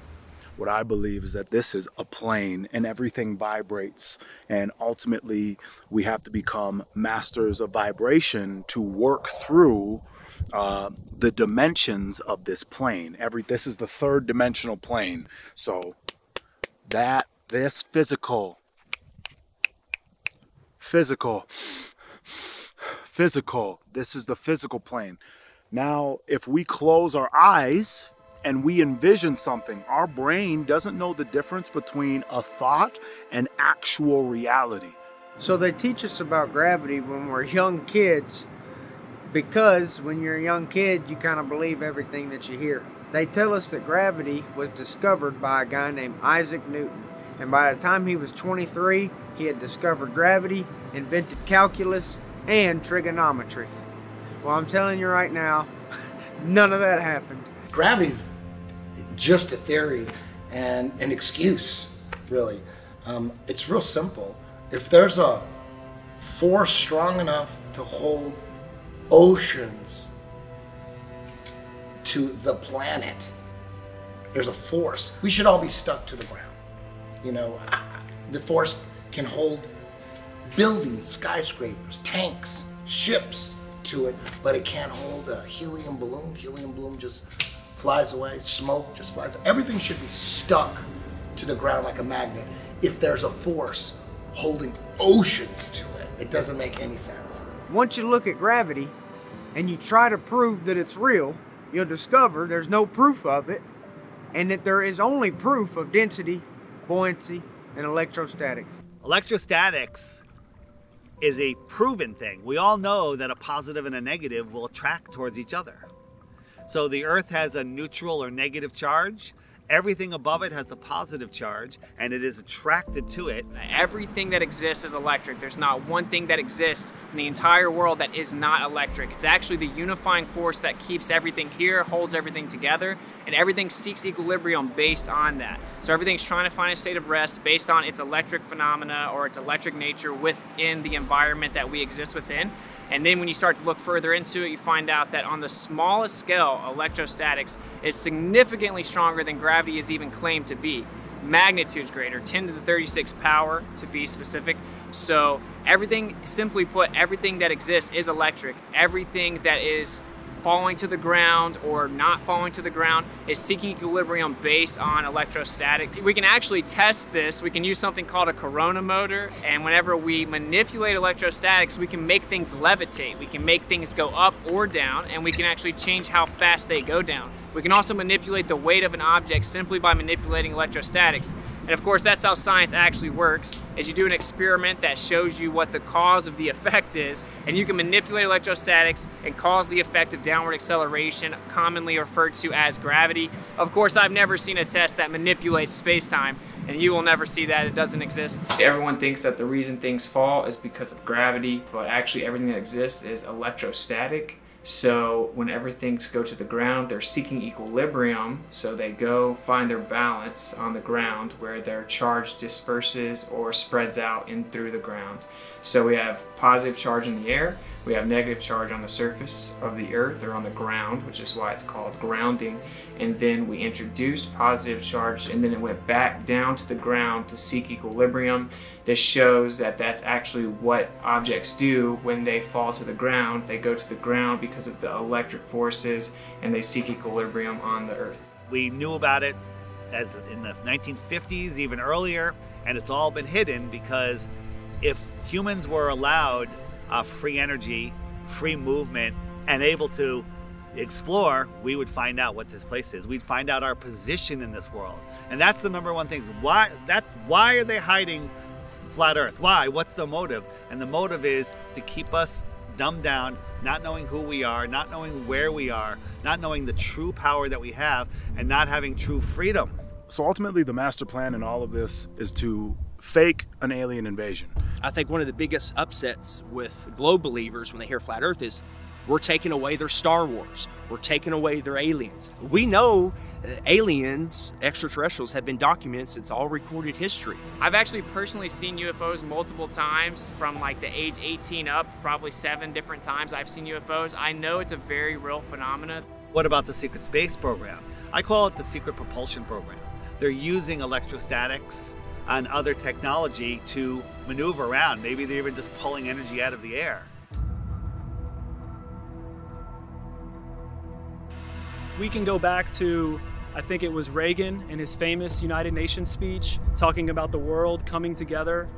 What I believe is that this is a plane and everything vibrates, and ultimately we have to become masters of vibration to work through the dimensions of this plane. This is the third dimensional plane. So this physical, this is the physical plane. Now, if we close our eyes and we envision something, our brain doesn't know the difference between a thought and actual reality. So they teach us about gravity when we're young kids, because when you're a young kid, you kind of believe everything that you hear. They tell us that gravity was discovered by a guy named Isaac Newton. And by the time he was 23, he had discovered gravity, invented calculus, and trigonometry. Well, I'm telling you right now, none of that happened. Gravity's just a theory and an excuse, really. It's real simple. If there's a force strong enough to hold oceans to the planet, there's a force. We should all be stuck to the ground. You know, the force can hold buildings, skyscrapers, tanks, ships to it, but it can't hold a helium balloon. Helium balloon just flies away, smoke just flies. Everything should be stuck to the ground like a magnet. If there's a force holding oceans to it, it doesn't make any sense. Once you look at gravity and you try to prove that it's real, you'll discover there's no proof of it, and that there is only proof of density, buoyancy, and electrostatics. Electrostatics is a proven thing. We all know that a positive and a negative will attract towards each other. So the Earth has a neutral or negative charge. Everything above it has a positive charge, and it is attracted to it. Everything that exists is electric. There's not one thing that exists in the entire world that is not electric. It's actually the unifying force that keeps everything here, holds everything together, and everything seeks equilibrium based on that. So everything's trying to find a state of rest based on its electric phenomena or its electric nature within the environment that we exist within. And then when you start to look further into it, you find out that on the smallest scale, electrostatics is significantly stronger than gravity is even claimed to be. Magnitudes greater, 10 to the 36 power to be specific. So everything, simply put, everything that exists is electric. Everything that is falling to the ground or not falling to the ground is seeking equilibrium based on electrostatics. We can actually test this. We can use something called a corona motor, and whenever we manipulate electrostatics, we can make things levitate. We can make things go up or down, and we can actually change how fast they go down. We can also manipulate the weight of an object simply by manipulating electrostatics. And of course, that's how science actually works, is you do an experiment that shows you what the cause of the effect is, and you can manipulate electrostatics and cause the effect of downward acceleration, commonly referred to as gravity. Of course, I've never seen a test that manipulates space-time, and you will never see that. It doesn't exist. Everyone thinks that the reason things fall is because of gravity, but actually everything that exists is electrostatic. So whenever things go to the ground, they're seeking equilibrium, so they go find their balance on the ground where their charge disperses or spreads out in through the ground. So we have positive charge in the air, We have negative charge on the surface of the Earth or on the ground, which is why it's called grounding. And then we introduced positive charge, and then it went back down to the ground to seek equilibrium. This shows that that's actually what objects do when they fall to the ground. They go to the ground because of the electric forces, and they seek equilibrium on the Earth. We knew about it as in the 1950s, even earlier, and it's all been hidden because if humans were allowed free energy, free movement, and able to explore, we would find out what this place is. We'd find out our position in this world. And that's the number one thing. Why are they hiding flat Earth? Why? What's the motive? And the motive is to keep us dumbed down, not knowing who we are, not knowing where we are, not knowing the true power that we have, and not having true freedom. So ultimately, the master plan in all of this is to fake an alien invasion. I think one of the biggest upsets with globe believers when they hear flat Earth is we're taking away their Star Wars. We're taking away their aliens. We know aliens, extraterrestrials, have been documented since all recorded history. I've actually personally seen UFOs multiple times from like the age 18 up, probably 7 different times I've seen UFOs. I know it's a very real phenomenon. What about the secret space program? I call it the secret propulsion program. They're using electrostatics and other technology to maneuver around. Maybe they're even just pulling energy out of the air. We can go back to, I think it was Reagan in his famous United Nations speech, talking about the world coming together,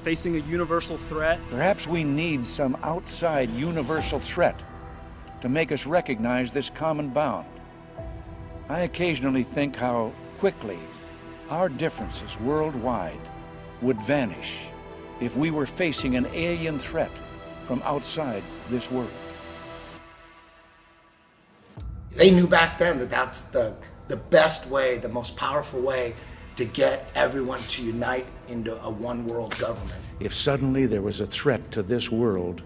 facing a universal threat. Perhaps we need some outside universal threat to make us recognize this common bound. I occasionally think how quickly our differences worldwide would vanish if we were facing an alien threat from outside this world. They knew back then that that's the best way, the most powerful way to get everyone to unite into a one world government. If suddenly there was a threat to this world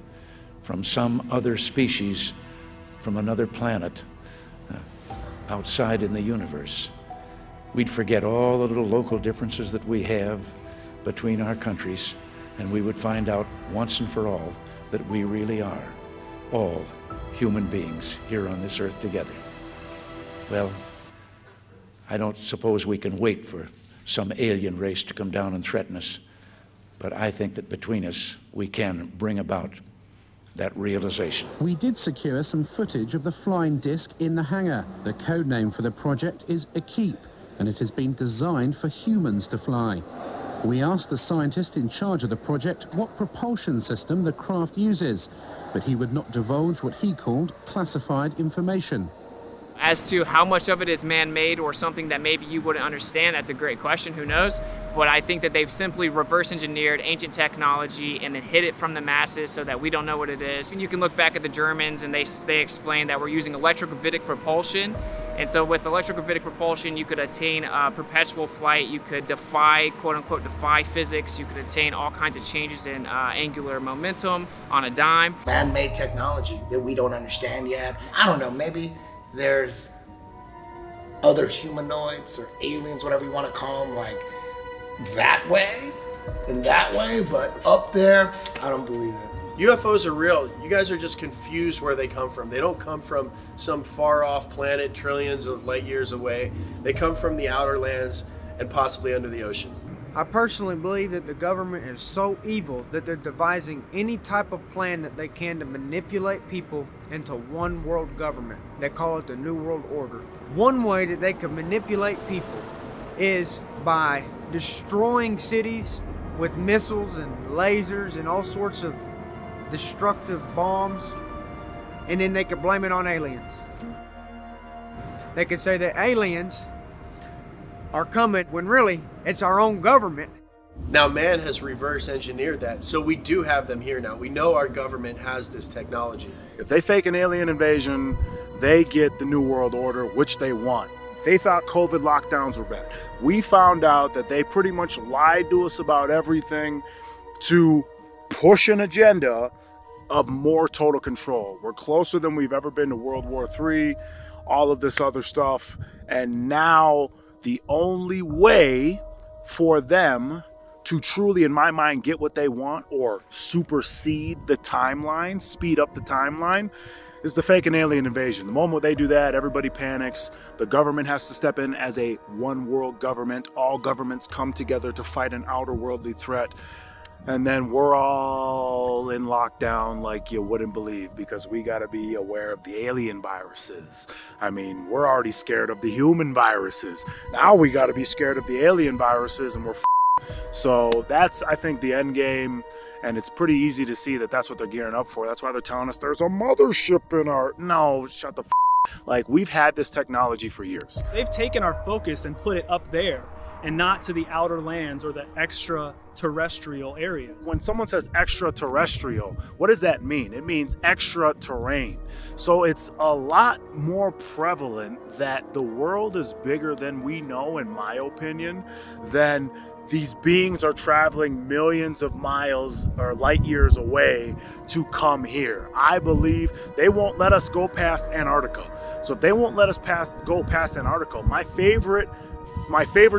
from some other species, from another planet, outside in the universe, we'd forget all the little local differences that we have between our countries, and we would find out once and for all that we really are all human beings here on this earth together. Well, I don't suppose we can wait for some alien race to come down and threaten us, but I think that between us we can bring about that realization. We did secure some footage of the flying disc in the hangar. The code name for the project is Equipe, and it has been designed for humans to fly. We asked the scientist in charge of the project what propulsion system the craft uses, but he would not divulge what he called classified information. As to how much of it is man-made or something that maybe you wouldn't understand, that's a great question, who knows? But I think that they've simply reverse engineered ancient technology and then hid it from the masses so that we don't know what it is. And you can look back at the Germans and they explain that we're using electrogravitic propulsion. And so with electrogravitic propulsion, you could attain perpetual flight, you could defy, quote unquote, defy physics, you could attain all kinds of changes in angular momentum on a dime. Man-made technology that we don't understand yet. I don't know, maybe there's other humanoids or aliens, whatever you want to call them, like that way and that way, but up there, I don't believe it. UFOs are real. You guys are just confused where they come from. They don't come from some far-off planet trillions of light years away. They come from the outer lands and possibly under the ocean. I personally believe that the government is so evil that they're devising any type of plan that they can to manipulate people into one world government. They call it the New World Order. One way that they can manipulate people is by destroying cities with missiles and lasers and all sorts of destructive bombs, and then they could blame it on aliens. They could say that aliens are coming when really it's our own government. Now man has reverse engineered that, so we do have them here now. We know our government has this technology. If they fake an alien invasion, they get the New World Order, which they want. They thought COVID lockdowns were bad. We found out that they pretty much lied to us about everything to push an agenda of more total control. We're closer than we've ever been to World War III, all of this other stuff, and now the only way for them to truly, in my mind, get what they want or supersede the timeline, speed up the timeline, is the fake and alien invasion. The moment they do that, everybody panics. The government has to step in as a one world government. All governments come together to fight an outer worldly threat. And then we're all in lockdown like you wouldn't believe, because we got to be aware of the alien viruses. I mean, we're already scared of the human viruses. Now we got to be scared of the alien viruses, and we're So that's, I think, the end game. And it's pretty easy to see that that's what they're gearing up for. That's why they're telling us there's a mothership in our... No, shut the Like, we've had this technology for years. They've taken our focus and put it up there and not to the outer lands or the extraterrestrial areas. When someone says extraterrestrial, what does that mean? It means extra terrain. So it's a lot more prevalent that the world is bigger than we know, in my opinion, than these beings are traveling millions of miles or light years away to come here. I believe they won't let us go past Antarctica. So if they won't let us go past Antarctica, my favorite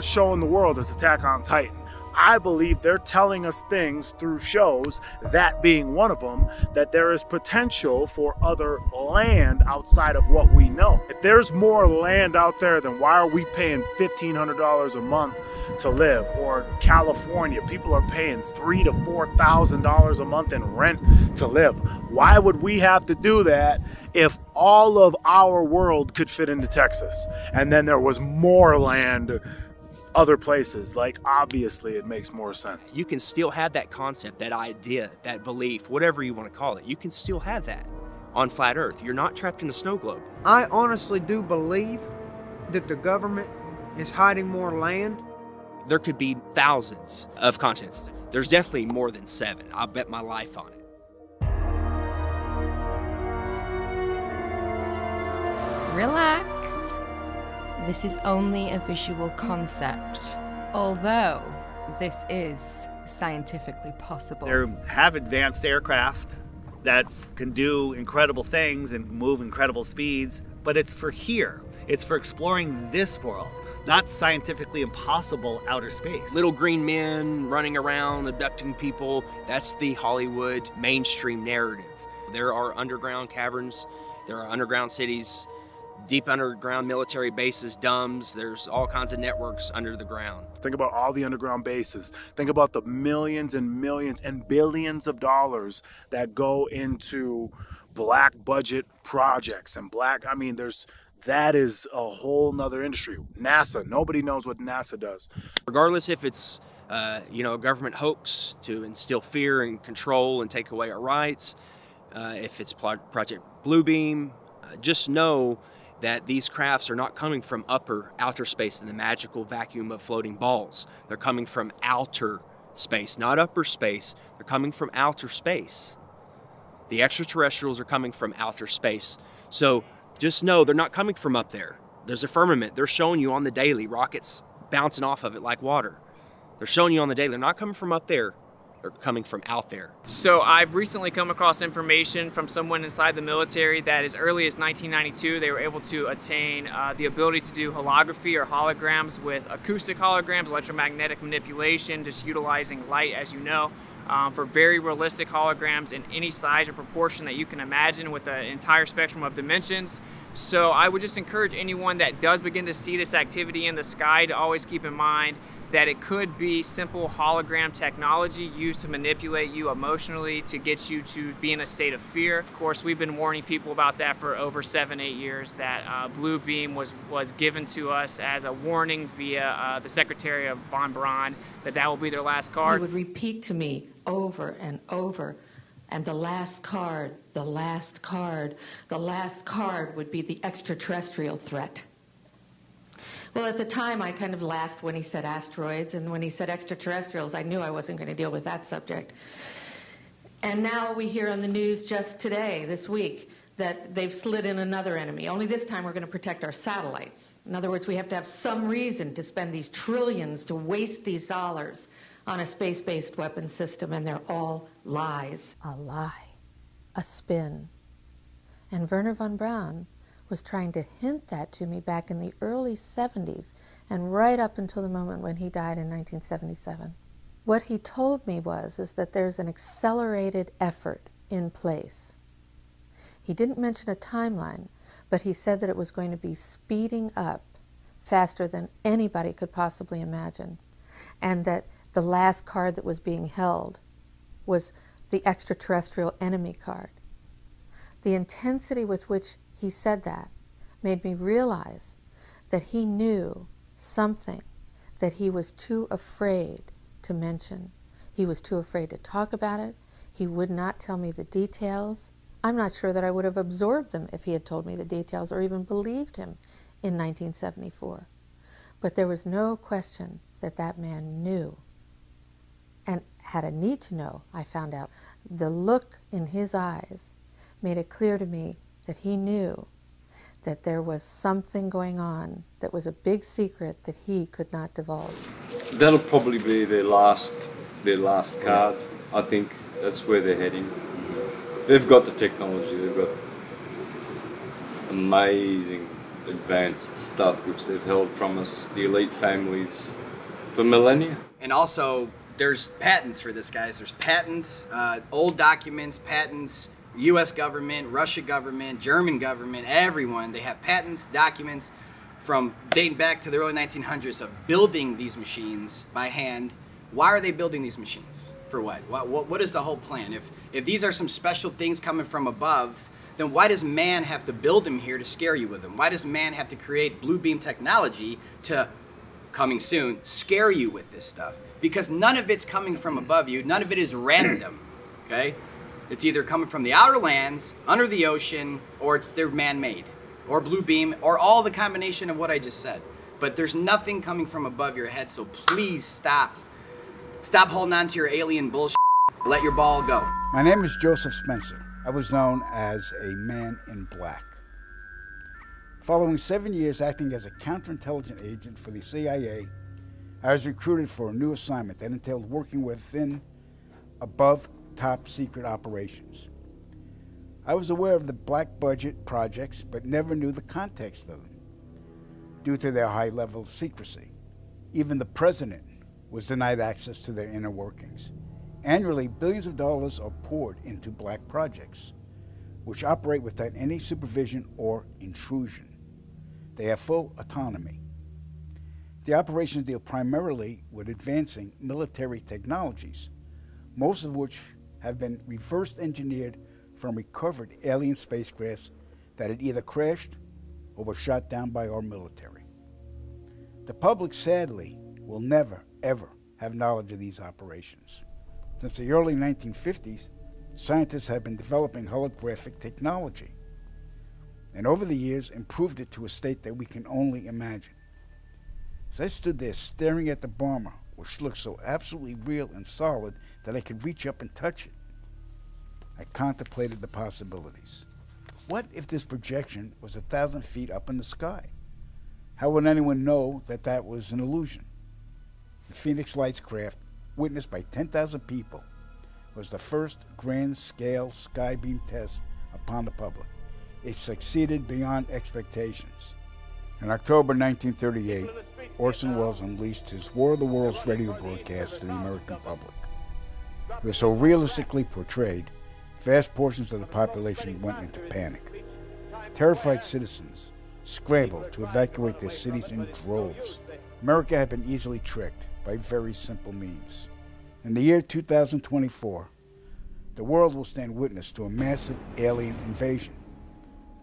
show in the world is Attack on Titan. I believe they're telling us things through shows, that being one of them, that there is potential for other land outside of what we know. If there's more land out there, then why are we paying $1,500 a month to live? Or California, people are paying $3,000 to $4,000 a month in rent to live. Why would we have to do that if all of our world could fit into Texas and then there was more land other places? Like, obviously it makes more sense. You can still have that concept, that idea, that belief, whatever you want to call it. You can still have that on flat Earth. You're not trapped in a snow globe. I honestly do believe that the government is hiding more land. There could be thousands of continents. There's definitely more than 7. I'll bet my life on it. Relax. This is only a visual concept, although this is scientifically possible. They have advanced aircraft that can do incredible things and move incredible speeds, but it's for here. It's for exploring this world, not scientifically impossible outer space. Little green men running around, abducting people. That's the Hollywood mainstream narrative. There are underground caverns, there are underground cities, deep underground military bases, DUMBs. There's all kinds of networks under the ground. Think about all the underground bases. Think about the millions and millions and billions of dollars that go into black budget projects and I mean, that is a whole nother industry. NASA, nobody knows what NASA does. Regardless if it's a government hoax to instill fear and control and take away our rights, if it's Project Bluebeam, just know that these crafts are not coming from outer space in the magical vacuum of floating balls. They're coming from outer space, not upper space. They're coming from outer space. The extraterrestrials are coming from outer space. So just know they're not coming from up there. There's a firmament. They're showing you on the daily, rockets bouncing off of it like water. They're showing you on the daily. They're not coming from up there. They're coming from out there. So I've recently come across information from someone inside the military that as early as 1992, they were able to attain the ability to do holography or holograms with acoustic holograms, electromagnetic manipulation, just utilizing light, as you know, for very realistic holograms in any size or proportion that you can imagine with the entire spectrum of dimensions. So I would just encourage anyone that does begin to see this activity in the sky to always keep in mind that it could be simple hologram technology used to manipulate you emotionally to get you to be in a state of fear. Of course, we've been warning people about that for over 7-8 years, that Bluebeam was given to us as a warning via the Secretary of Von Braun that will be their last card. He would repeat to me over and over, and the last card, the last card, the last card would be the extraterrestrial threat. Well, at the time, I kind of laughed when he said asteroids, and when he said extraterrestrials, I knew I wasn't going to deal with that subject. And now we hear on the news just today, this week, that they've slid in another enemy. Only this time we're going to protect our satellites. In other words, we have to have some reason to spend these trillions, to waste these dollars on a space-based weapon system, and they're all lies. A lie, a spin. And Wernher von Braun was trying to hint that to me back in the early 70s and right up until the moment when he died in 1977. What he told me is that there's an accelerated effort in place. He didn't mention a timeline, but he said that it was going to be speeding up faster than anybody could possibly imagine, and that the last card that was being held was the extraterrestrial enemy card. The intensity with which he said that made me realize that he knew something that he was too afraid to mention. He was too afraid to talk about it. He would not tell me the details. I'm not sure that I would have absorbed them if he had told me the details or even believed him in 1974. But there was no question that that man knew and had a need to know, I found out. The look in his eyes made it clear to me that he knew that there was something going on that was a big secret that he could not divulge. That'll probably be their last card. I think that's where they're heading. They've got the technology, they've got amazing advanced stuff which they've held from us, the elite families, for millennia. And also, there's patents for this, guys. There's patents, old documents, patents, US government, Russia government, German government, everyone. They have patents, documents from dating back to the early 1900s of building these machines by hand. Why are they building these machines? For what? What is the whole plan? If these are some special things coming from above, then why does man have to build them here to scare you with them? Why does man have to create blue beam technology to, coming soon, scare you with this stuff? Because none of it's coming from above you. None of it is random, okay? It's either coming from the outer lands, under the ocean, or they're man-made, or blue beam, or all the combination of what I just said. But there's nothing coming from above your head, so please stop. Stop holding on to your alien bullshit. Let your ball go. My name is Joseph Spencer. I was known as a man in black. Following 7 years acting as a counterintelligence agent for the CIA, I was recruited for a new assignment that entailed working within above top secret operations. I was aware of the black budget projects, but never knew the context of them due to their high level of secrecy. Even the president was denied access to their inner workings. Annually, billions of dollars are poured into black projects, which operate without any supervision or intrusion. They have full autonomy. The operations deal primarily with advancing military technologies, most of which have been reverse engineered from recovered alien spacecrafts that had either crashed or were shot down by our military. The public, sadly, will never, ever have knowledge of these operations. Since the early 1950s, scientists have been developing holographic technology, and over the years improved it to a state that we can only imagine. As I stood there staring at the bomber, which looked so absolutely real and solid that I could reach up and touch it, I contemplated the possibilities. What if this projection was 1,000 feet up in the sky? How would anyone know that that was an illusion? The Phoenix Lights craft, witnessed by 10,000 people, was the first grand-scale skybeam test upon the public. It succeeded beyond expectations. In October 1938, Orson Welles unleashed his War of the Worlds radio broadcast to the American public. It was so realistically portrayed, vast portions of the population went into panic. Terrified citizens scrambled to evacuate their cities in droves. America had been easily tricked by very simple means. In the year 2024, the world will stand witness to a massive alien invasion.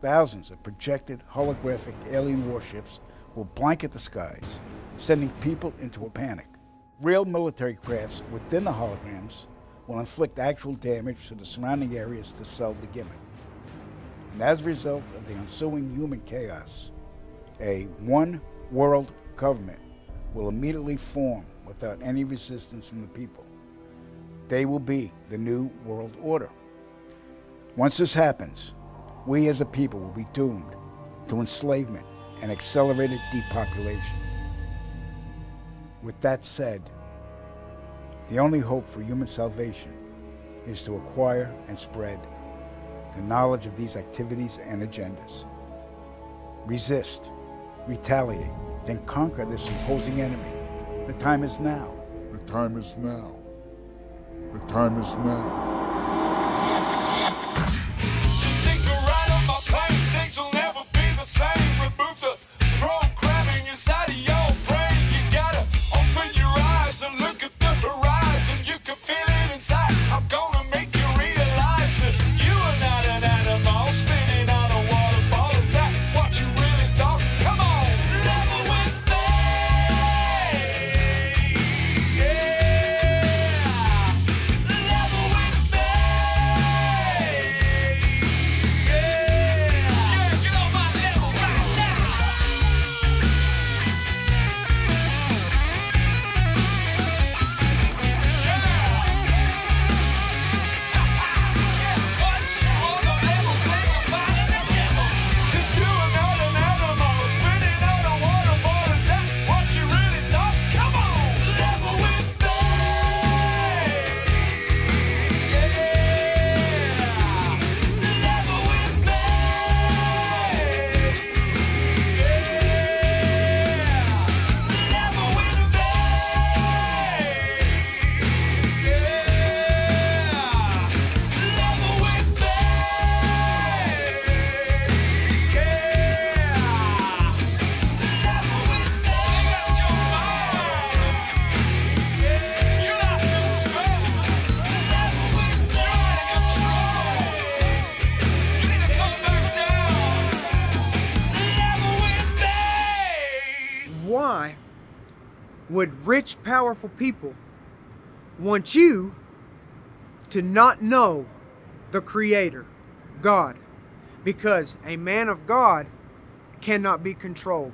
Thousands of projected holographic alien warships will blanket the skies, sending people into a panic. Real military crafts within the holograms will inflict actual damage to the surrounding areas to sell the gimmick. And as a result of the ensuing human chaos, a one-world government will immediately form without any resistance from the people. They will be the new world order. Once this happens, we as a people will be doomed to enslavement and accelerated depopulation. With that said, the only hope for human salvation is to acquire and spread the knowledge of these activities and agendas. Resist, retaliate, then conquer this imposing enemy. The time is now. time is now. The time is now. So take a ride on my plane, things will never be the same. Remove the programming inside of your brain. You gotta open your eyes and look at the horizon. You can feel it inside. I'm gonna make you realize that you are not an animal spinning on a waterfall. Is that what you really thought? Come on, level with me. Yeah, level with me. Yeah, get on my level right now. Once you on the level, say I'm finding the devil. 'Cause you are not an animal spinning on a waterfall. Is that what you really thought? Come on, level with me. Yeah, level with me. Yeah, level with me. Level with me. Level with me. Got your mind. You're lost in space. Level with me. You're out of control. You need to come back down. Level with me. Why would rich, powerful people want you to not know the Creator, God? Because a man of God cannot be controlled.